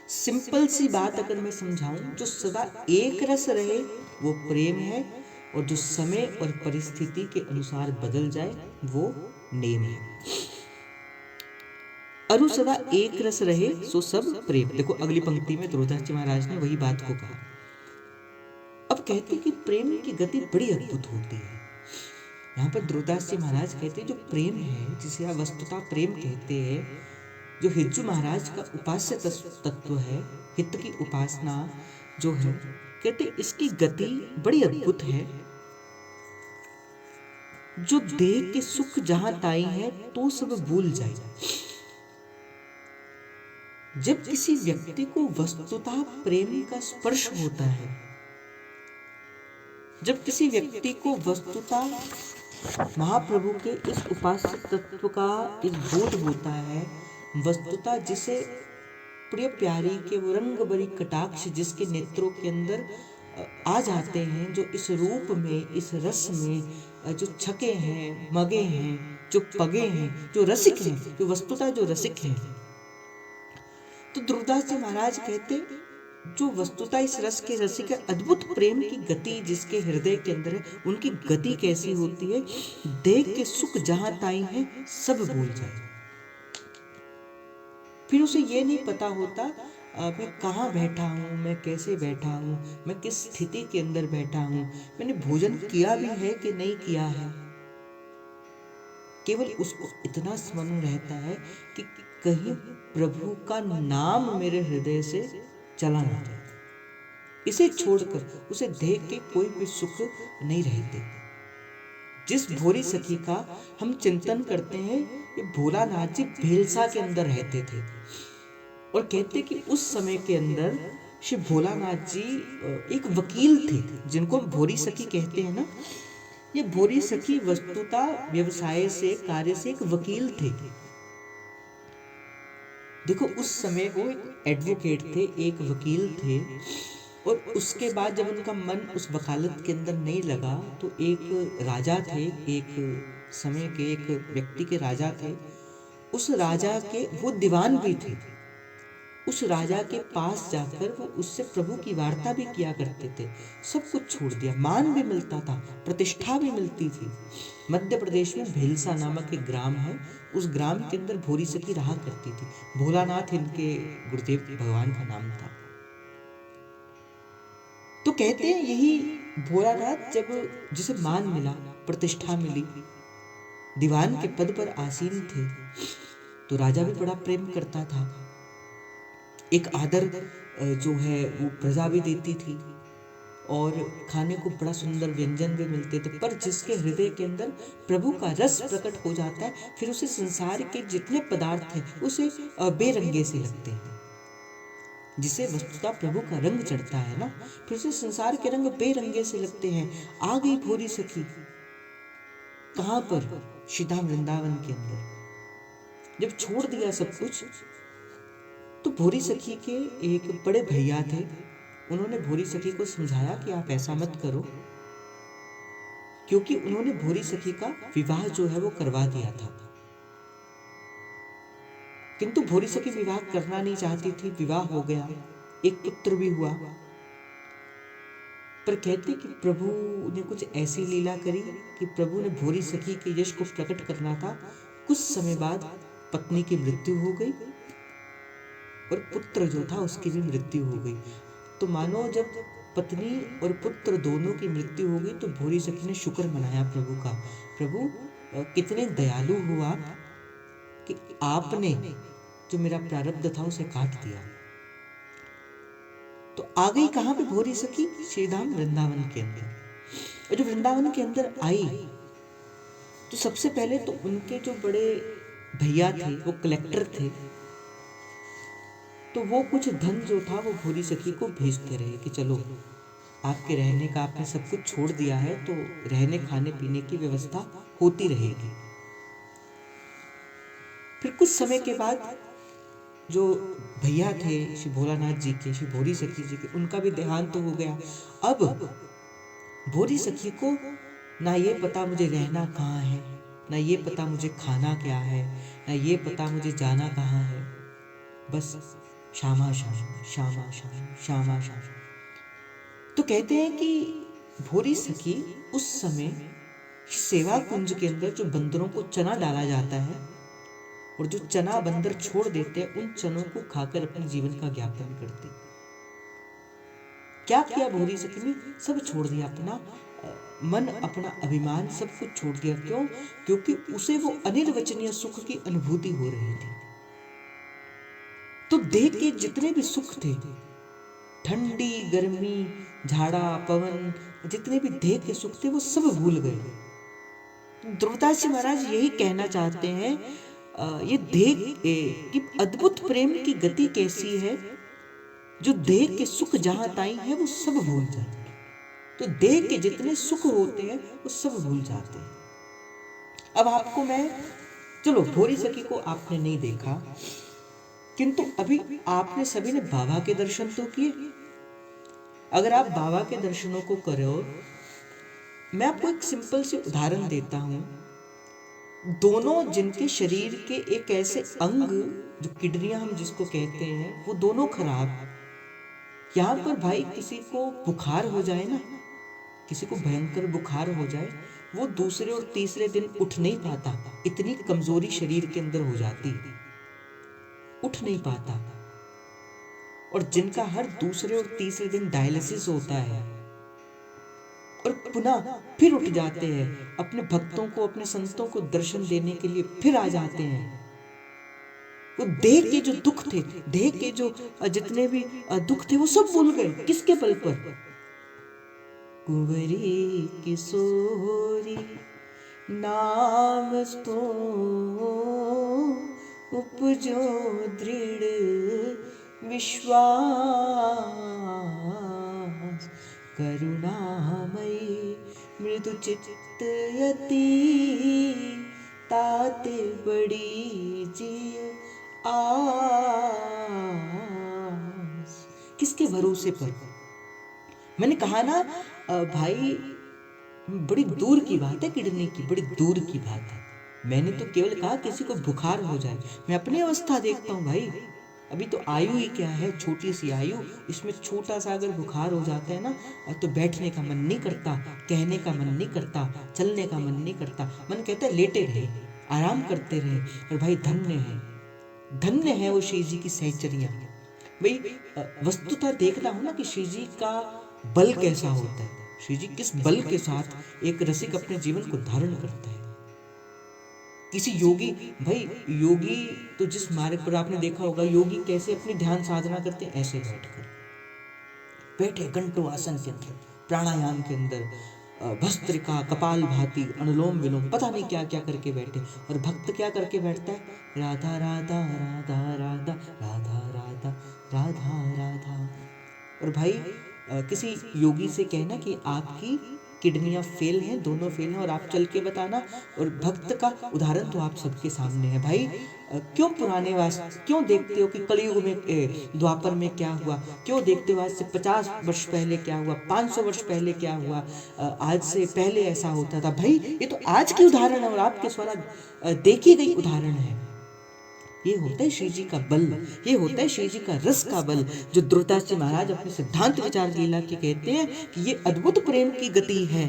सिंपल सी बात अगर मैं समझाऊं, जो सदा एक रस रहे वो प्रेम है, और जो समय और परिस्थिति के अनुसार बदल जाए वो नेम है। अरु सदा एक रस रहे सो सब प्रेम। देखो अगली पंक्ति में ध्रुवदास जी महाराज ने वही बात को कहा। अब कहते कि प्रेम की गति बड़ी अद्भुत होती है। यहाँ पर ध्रुवदास जी महाराज कहते हैं जो प्रेम है, जिसे आप वस्तुतः प्रेम कहते हैं, जो हिज्जू महाराज का उपास्य तत्व है, हित की उपासना जो है, कहते इसकी गति बड़ी अद्भुत है। जो देह के सुख जहां ताई है तो सब भूल जाए। जब किसी व्यक्ति को वस्तुतः प्रेम का स्पर्श होता है, जब किसी व्यक्ति को वस्तुतः महाप्रभु के इस उपास्य तत्व का इस बोध होता है, वस्तुतः जिसे प्रिय प्यारी के वो रंग भरी कटाक्ष जिसके नेत्रों के अंदर आ जाते हैं, जो इस रूप में, इस रस में, जो छके हैं, मगे हैं, जो पगे हैं, जो रसिक हैं, जो वस्तुतः जो रसिक हैं, तो ध्रुवदास जी महाराज कहते जो वस्तुतः इस रस के रसिक है, अद्भुत प्रेम की गति जिसके हृदय के अंदर है, उनकी गति कैसी होती है, देख के सुख जहां ताई है सब भूल जाए। फिर उसे ये नहीं पता होता मैं कहाँ बैठा हूँ, मैं कैसे बैठा हूँ, मैं किस स्थिति के अंदर बैठा हूँ, मैंने भोजन किया भी है कि नहीं किया है। केवल उसको इतना स्मरण रहता है कि कहीं प्रभु का नाम मेरे हृदय से चला ना जाए। इसे छोड़कर उसे देख के कोई भी सुख नहीं रहते। जिस भोरी सखी का हम चिंतन करते हैं, ये भोलानाथ जी भेलसा के अंदर रहते थे, और कहते कि उस समय के अंदर श्री भोलानाथ जी एक वकील थे, जिनको भोरी सखी कहते हैं ना। ये भोरी सखी वस्तुतः व्यवसाय से, कार्य से एक वकील थे। देखो उस समय वो एक एडवोकेट थे, एक वकील थे, और उसके बाद जब उनका मन उस वकालत के अंदर नहीं लगा, तो एक राजा थे, एक समय के एक व्यक्ति के राजा थे। उस राजा के वो दीवान भी थे। उस राजा के पास जाकर वो उससे प्रभु की वार्ता भी किया करते थे। सब कुछ छोड़ दिया, मान भी मिलता था, प्रतिष्ठा भी मिलती थी। मध्य प्रदेश में भेलसा नामक एक ग्राम है, उस ग्राम के अंदर भोरी सखी रहा करती थी। भोलानाथ इनके गुरुदेव भगवान का नाम था। तो कहते हैं यही भोलानाथ जब जिसे मान मिला, प्रतिष्ठा मिली, दीवान के पद पर आसीन थे, तो राजा भी बड़ा प्रेम करता था। एक आदर जो है वो प्रजा भी देती थी और खाने को बड़ा सुंदर व्यंजन भी मिलते थे। पर जिसके हृदय के अंदर प्रभु का रस प्रकट हो जाता है, फिर उसे संसार के जितने पदार्थ हैं उसे बेरंगे से लगते हैं। जिसे वस्तुतः प्रभु का रंग चढ़ता है ना, फिर उसे संसार के रंग बेरंगे से लगते हैं। आ गई भोरी सखी कहां पर? श्रीधाम वृंदावन के अंदर। जब छोड़ दिया सब कुछ, तो भोरी सखी के एक बड़े भैया थे, उन्होंने भोरी सखी को समझाया कि आप ऐसा मत करो, क्योंकि उन्होंने भोरी सखी का विवाह जो है वो करवा दिया था। किंतु भोरी सखी विवाह करना नहीं चाहती थी। विवाह हो गया, एक पुत्र भी हुआ। पर कहते कि प्रभु ने कुछ ऐसी लीला करी कि प्रभु ने भोरी सखी के यश को प्रकट करना था। कुछ समय बाद पत्नी की मृत्यु हो गई और पुत्र जो था उसकी भी मृत्यु हो गई। तो मानो जब पत्नी और पुत्र दोनों की मृत्यु हो गई तो भोरी सखी ने शुक्र मनाया प्रभु का। प्रभु कितने दयालु हुआ कि आपने जो मेरा प्रारब्ध था उसे काट दिया। तो आ गई कहां पे भोरी सखी? श्रीधाम वृंदावन के अंदर। और जो वृंदावन के अंदर आई तो सबसे पहले तो उनके जो बड़े भैया थे वो कलेक्टर थे, तो वो कुछ धन जो था वो भोरी सखी को भेजते रहे कि चलो आपके रहने का, आपने सब कुछ छोड़ दिया है तो रहने खाने पीने की व्यवस्था होती रहेगी। फिर कुछ समय के बाद जो भैया थे श्री भोलानाथ जी के, श्री भोरी सखी जी के, उनका भी देहांत तो हो गया। अब भोरी सखी को ना ये पता मुझे रहना कहाँ है, ना ये पता मुझे खाना क्या है, ना ये पता मुझे जाना कहाँ है। बस श्यामा श्यामा श्यामा श्यामा श्यामा श्यामा। तो कहते हैं कि भोरी सखी उस समय सेवा कुंज के अंदर जो बंदरों को चना डाला जाता है और जो चना बंदर छोड़ देते हैं, उन चनों को खाकर अपने जीवन का ज्ञापन करते। क्या किया भोरी सखी ने? सब छोड़ दिया, अपना मन, अपना अभिमान, सब कुछ छोड़ दिया। क्यों? क्योंकि उसे वो अनिर्वचनीय सुख की अनुभूति हो रही थी। तो देह के जितने भी सुख थे, ठंडी गर्मी, झाड़ा पवन, जितने भी देह के सुख थे वो सब भूल गए। ध्रुवदास जी महाराज यही कहना चाहते हैं, ये देह की अद्भुत प्रेम की गति कैसी है, जो देह के सुख जहां ताई है वो सब भूल जाए। तो देह के जितने सुख होते हैं वो सब भूल जाते हैं। अब आपको मैं, चलो भोरी सखी को आपने नहीं देखा, किंतु अभी आपने सभी ने बाबा के दर्शन तो किए। अगर आप बाबा के दर्शनों को करो, मैं आपको एक सिंपल से उदाहरण देता हूं। दोनों जिनके शरीर के एक ऐसे अंग, जो किडनियां हम जिसको कहते हैं, वो दोनों खराब। यहां पर भाई किसी को बुखार हो जाए ना, किसी को भयंकर बुखार हो जाए, वो दूसरे और तीसरे दिन उठ नहीं पाता। इतनी कमजोरी शरीर के अंदर हो जाती, उठ नहीं पाता। और जिनका हर दूसरे और तीसरे दिन डायलिसिस होता है और पुनः फिर उठ जाते हैं, अपने भक्तों को, अपने संतों को दर्शन देने के लिए फिर आ जाते हैं। वो देह के जो दुख थे, देह के जो जितने भी दुख थे, वो सब भूल गए। किसके बल पर? कुंवरी किशोरी नाम तो उपजो दृढ़ विश्वास, करुणामयी मृदु चित्तयति ताते बड़ी जिय आस। किसके भरोसे पर? मैंने कहा ना भाई, बड़ी दूर की बात है, किडनी की बड़ी दूर की बात है। मैंने तो केवल कहा किसी को बुखार हो जाए। मैं अपनी अवस्था देखता हूँ भाई, अभी तो आयु ही क्या है, छोटी सी आयु, इसमें छोटा सा अगर बुखार हो जाता है ना, तो बैठने का मन नहीं करता, कहने का मन नहीं करता, चलने का मन नहीं करता। मन कहता है लेटे रहे, आराम करते रहे। और भाई धन्य है, धन्य है वो श्री जी की सहचरियां। भाई वस्तुतः देखना हो ना कि श्री जी का बल कैसा होता है, श्री जी किस बल के साथ एक रसिक अपने जीवन को धारण करता है। किसी योगी, भाई योगी तो जिस मार्ग पर आपने देखा होगा, योगी कैसे अपनी ध्यान साधना करते हैं, ऐसे बैठे घंटों आसन के अंदर, प्राणायाम के अंदर, भस्त्रिका, कपाल भाती, अनुलोम विलोम, पता नहीं क्या क्या करके बैठे। और भक्त क्या करके बैठता है, राधा राधा राधा राधा राधा राधा राधा राधा। और भाई किसी योगी से कहना कि आपकी किडनियां फेल हैं, दोनों फेल हैं, और आप चल के बताना। और भक्त का उदाहरण तो आप सबके सामने है भाई। क्यों पुराने क्यों देखते हो कि कलयुग में, द्वापर में क्या हुआ, क्यों देखते हो आज से 50 वर्ष पहले क्या हुआ, 500 वर्ष पहले क्या हुआ, आज से पहले ऐसा होता था। भाई ये तो आज की उदाहरण है और आपके द्वारा देखी गई उदाहरण है। ये होता है श्री जी का बल, ये होता है श्री जी का रस का बल, जो ध्रुवदास जी महाराज अपने सिद्धांत विचार लीला के कहते हैं कि ये अद्भुत प्रेम की गति है,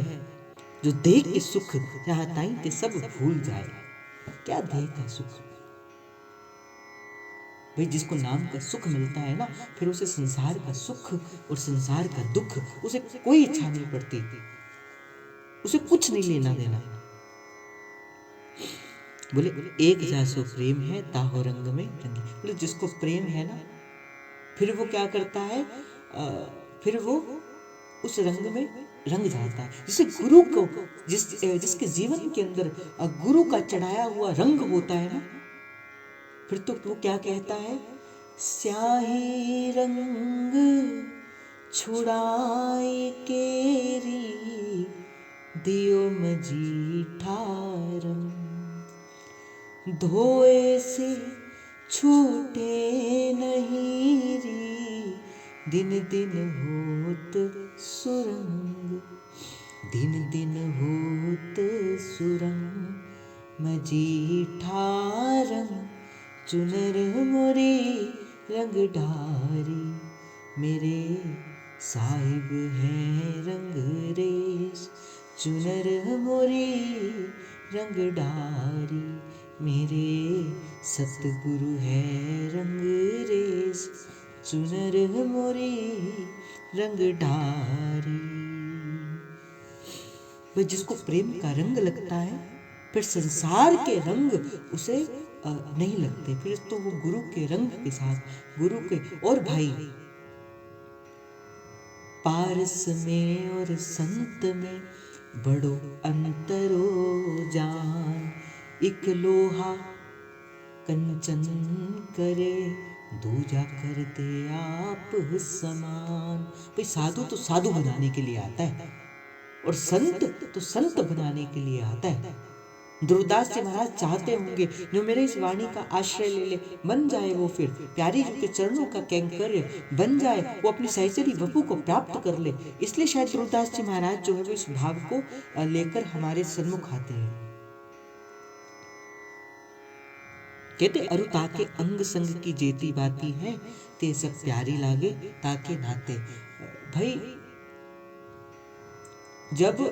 जो देख के सुख जहाँ ताई ते सब भूल जाए। क्या देख है सुख भाई, जिसको नाम का सुख मिलता है ना, फिर उसे संसार का सुख और संसार का दुख उसे कोई इच्छा नहीं पड़ती, उसे कुछ नहीं लेना देना। बोले एक जासो प्रेम है ताहो रंग में रंगी। बोले जिसको प्रेम है ना, फिर वो क्या करता है, फिर वो उस रंग में रंग जाता है। जैसे गुरु को, जिसके जीवन के अंदर गुरु का चढ़ाया हुआ रंग होता है ना, फिर तो वो क्या कहता है, स्याही रंग छुड़ाए केरी दियो मजीठा रंग, धोए से छूटे नहीं री दिन दिन होत सुरंग, दिन दिन होत सुरंग मजीठा रंग, चुनर मोरी रंग ढारी मेरे साहिब हैं रंग रेस, चुनर मोरी रंग ढारी मेरे सतगुरु है रंग रेस, चुनर मोरी रंग ढारी। वह जिसको प्रेम का रंग लगता है, फिर संसार के रंग उसे नहीं लगते, फिर तो वो गुरु के रंग के साथ, गुरु के। और भाई पारस में और संत में बड़ो अंतरो जान, एक लोहा कंचन करे दूजा कर दे आप समान। भाई साधु तो साधु बनाने के लिए आता है, और संत तो संत बनाने के लिए आता है। ध्रुवदास जी महाराज चाहते होंगे जो मेरे इस वाणी का आश्रय ले ले, बन जाए वो फिर प्यारी जी के चरणों का कैंकर्य बन जाए, वो अपनी सहचरी वपु को प्राप्त कर ले। इसलिए शायद ध्रुवदास जी महाराज जो है वो इस भाव को लेकर हमारे सन्मुख आते हैं। कहते अरु ताके अंग संग की जेती बाती है, ते सब प्यारी लागे ताके नाते। भाई जब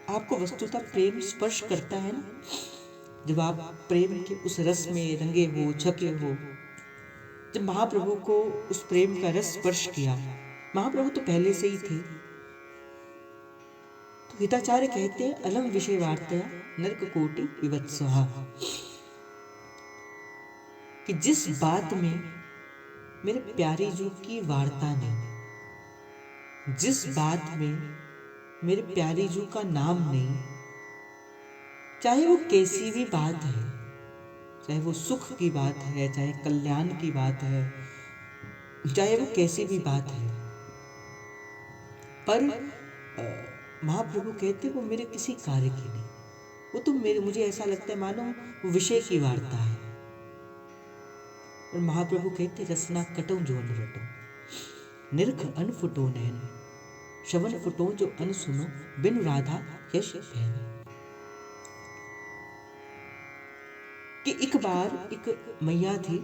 आपको वस्तुतः प्रेम स्पर्श करता है ना, जब आप प्रेम के उस रस में रंगे हो, छके हो, जब महाप्रभु को उस प्रेम का रस स्पर्श किया, महाप्रभु तो पहले से ही थे। तो हिताचार्य कहते हैं अलम विषय वार्तया नरक कोटि विवत्सहा, कि जिस बात में मेरे प्यारे जी की वार्ता नहीं, जिस बात में मेरे प्यारे जी का नाम नहीं, चाहे वो कैसी भी बात है, चाहे वो सुख की बात है, चाहे कल्याण की बात है, चाहे वो कैसी भी बात है, पर महाप्रभु कहते वो मेरे किसी कार्य की नहीं, वो तो मुझे ऐसा लगता है मानो वो विषय की वार्ता है। और महाप्रभु कहते रसना कटो जो अन रटो, निरख अन फुटो नैन, श्रवण फुटो जो अन सुनो, बिन राधा यश बहन। कि एक बार एक मैया थी,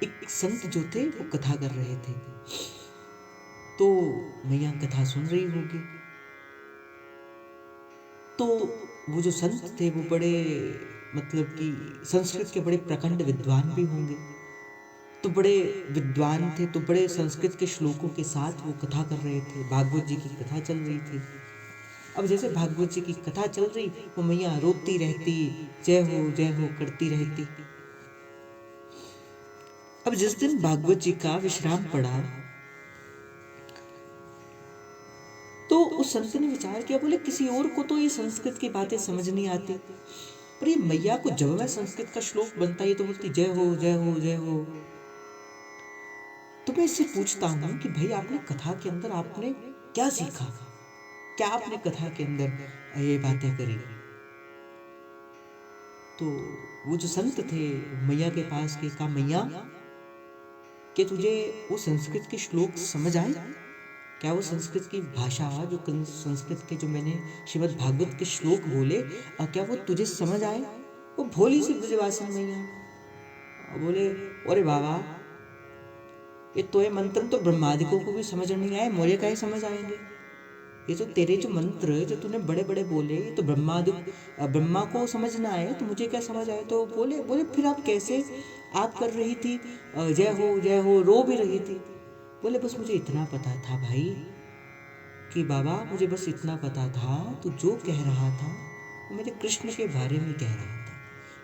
एक संत जो थे वो कथा कर रहे थे, तो मैया कथा सुन रही होगी, तो वो जो संत थे वो बड़े मतलब कि संस्कृत के बड़े प्रखंड विद्वान भी होंगे, तो बड़े विद्वान थे, तो बड़े संस्कृत के श्लोकों के साथ वो कथा कर रहे थे, भागवत जी की कथा चल रही थी। अब जैसे भागवत जी की कथा चल रही, वो मैया रोती रहती, जय हो करती रहती। अब जिस दिन भागवत जी का विश्राम पड़ा तो उस संत ने विचार किया, बोले किसी और को तो ये संस्कृत की बातें समझ नहीं आती, पर ये मैया को जब मैं संस्कृत का श्लोक बनता है तो बोलती जय हो जय हो जय हो। तो मैं इससे पूछता हूँ कि भाई आपने कथा के अंदर आपने क्या सीखा, क्या आपने कथा के अंदर ये बातें करी। तो वो जो संत थे मैया के पास के कहा, मैया कि तुझे वो संस्कृत के श्लोक समझ आए, क्या वो संस्कृत की भाषा, जो संस्कृत के जो मैंने श्रीमद् भागवत के श्लोक बोले, क्या वो तुझे समझ आए। वो भोली सी ब्रजवासिनी मैया बोले, अरे बाबा ये तो ये मंत्र तो ब्रह्मादिकों को भी समझ नहीं आए, मोरे का ही समझ आएंगे। ये तो तेरे जो मंत्र जो तूने बड़े बड़े बोले, ये तो ब्रह्मा को समझ ना आए तो मुझे क्या समझ आए। तो बोले बोले फिर आप कैसे आप कर रही थी जय हो रो भी रही थी। बोले बस मुझे इतना पता था भाई कि बाबा, मुझे बस इतना पता था तू जो कह रहा था वो मेरे कृष्ण के बारे में कह रहा था,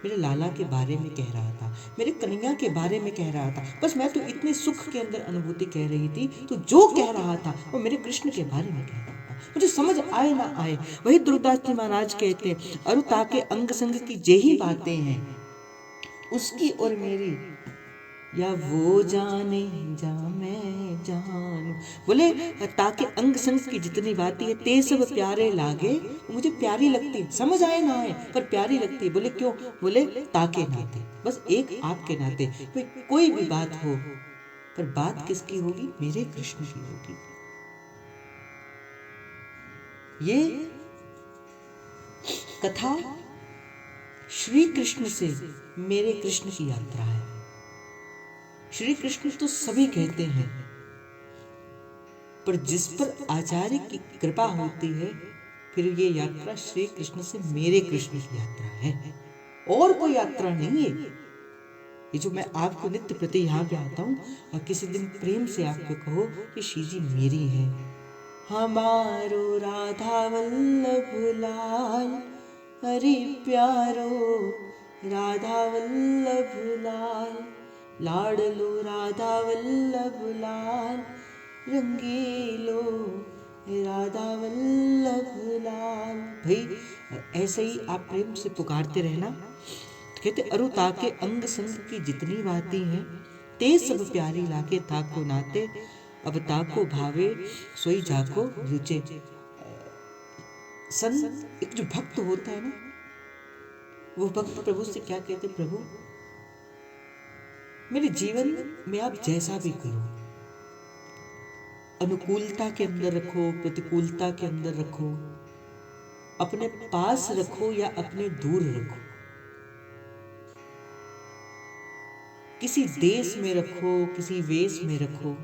मेरे लाला के बारे में कह रहा था, मेरे कन्हैया के बारे में कह रहा था। बस मैं तो इतने सुख के अंदर अनुभूति कह रही थी, तो जो कह रहा था वो मेरे कृष्ण के बारे में कह रहा था, मुझे समझ आए ना आए। वही दुर्दास जी महाराज कहते हैं, अरु ताके अंग संग की जेही बातें हैं, उसकी और मेरी या वो जाने जा मैं जानू। बोले ताकि अंग संग की जितनी बातें है ते सब प्यारे लागे, मुझे प्यारी लगती, समझ आए ना आए पर प्यारी लगती। बोले क्यों, बोले ताके नाते, बस एक आपके नाते। कोई भी बात हो पर बात किसकी होगी, मेरे कृष्ण की होगी। ये कथा श्री कृष्ण से मेरे कृष्ण की यात्रा है। श्री कृष्ण तो सभी कहते हैं, पर जिस पर आचार्य की कृपा होती है फिर ये यात्रा श्री कृष्ण से मेरे कृष्ण की यात्रा है, और कोई यात्रा नहीं है। ये जो मैं आपको नित्य प्रति यहाँ पे आता हूँ और किसी दिन प्रेम से आपको कहो कि श्री जी मेरी है। हमारो राधा वल्लभ लाल, हरि प्यारो राधा वल्लभ लाल, लाडलो राधा वल्लभ लाल, रंगीलो राधा वल्लभ लाल। भाई ऐसे ही आप प्रेम से पुकारते रहना। तो कहते अरु ताके अंग संग की जितनी बातें हैं, ते सब प्यारी लाके ताको नाते, अब ताको भावे सोई जाको रुचे। संत एक जो भक्त होता है ना, वो भक्त प्रभु से क्या कहते, प्रभु मेरे जीवन में आप जैसा भी करो, अनुकूलता के अंदर रखो, प्रतिकूलता के अंदर रखो, अपने पास रखो या अपने दूर रखो, किसी देश में रखो, किसी वेश में रखो,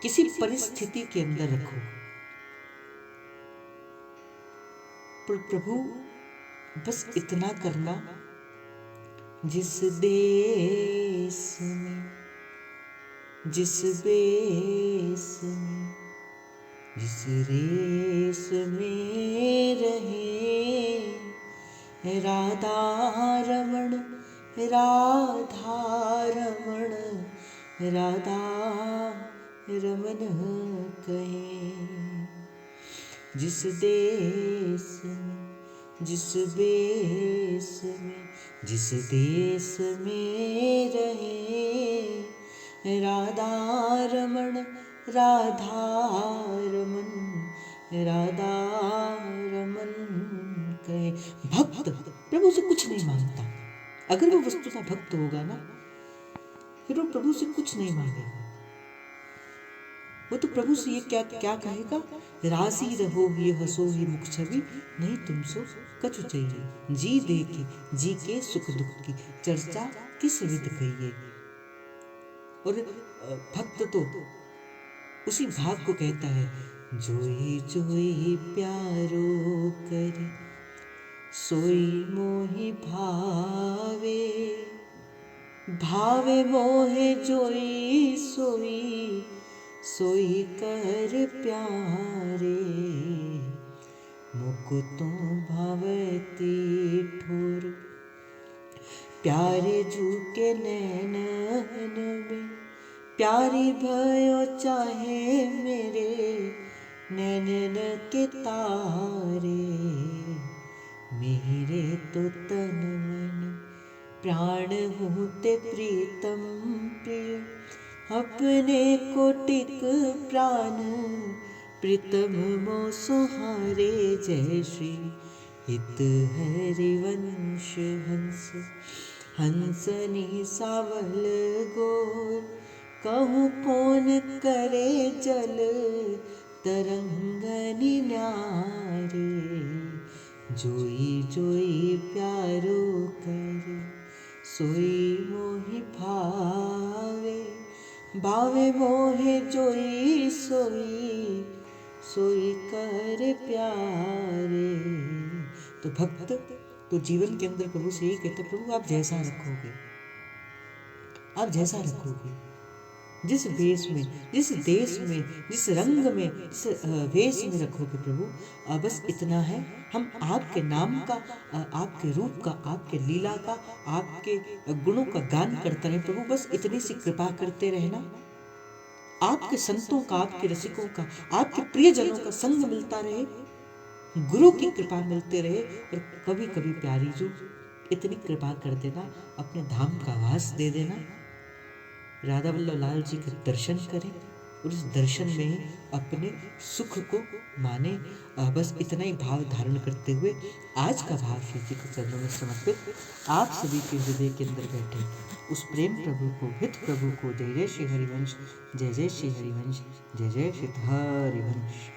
किसी परिस्थिति के अंदर रखो, पर प्रभु बस इतना करना, जिस देश में, जिस बेस में, जिस रेस में रहे राधा रमण, राधा रमण, राधा रमन कहे। जिस देश में, जिस बेस में, जिस देश में रहे राधा रमण, राधा रमन, राधा रमन कहे। भक्त प्रभु से कुछ नहीं मांगता, अगर वो वस्तुतः भक्त होगा ना, फिर वो प्रभु से कुछ नहीं मांगेगा। वो तो प्रभु से ये क्या क्या कहेगा, राजी रहो ये हंसो ही मुख छवि, नहीं तुमसो कछु चाहिए, जी देखे जी के सुख दुख की चर्चा किस विध कहिए। और भक्त तो उसी भाव को कहता है, जोई जोई प्यारो करे, सोई मोहि भावे, भावे मोहे जोई सोई, सोई कर प्यारे। मुकुतो भवती ठोर। प्यारे जू के नैनन में प्यारी भयो चाहे मेरे नैनन के तारे। मेरे तो तन मन प्राण होते प्रीतम प्रिय, अपने कोटिक प्राण प्रीतम मो सुहारे। जय श्री हित हरिवंश हंस, हंसनी सावल गोर। कहूँ कौन करे जल तरंगनि न्यारे। जोई जोई प्यारो करे सोई मोहि भावे। भावे मोहे जोई सोई सोई कर प्यारे। तो भक्त तो जीवन के अंदर प्रभु से यही कहते, प्रभु आप जैसा रखोगे, आप जैसा रखोगे, जिस वेश में, जिस देश में, जिस रंग में, जिस वेश में रखोगे प्रभु, बस इतना है। हम आपके नाम का, आपके रूप का, आपके लीला का, आपके गुणों का गान करते रहे प्रभु। बस इतनी सी कृपा करते रहना। आपके संतों का, आपके रसिकों का, आपके प्रियजनों का संग मिलता रहे, गुरु की कृपा मिलते रहे। और कभी कभी प्यारी जो इतनी कृपा कर देना, अपने धाम का वास दे देना, राधा वल्लभ लाल जी के दर्शन करें और उस दर्शन में ही अपने सुख को माने। बस इतना ही भाव धारण करते हुए आज का भाव श्री जी के चरणों में समर्पित आप सभी के हृदय के अंदर बैठे उस प्रेम प्रभु को, हित प्रभु को। जय जय श्री हरिवंश, जय जय श्री हरिवंश, जय जय श्री हरिवंश।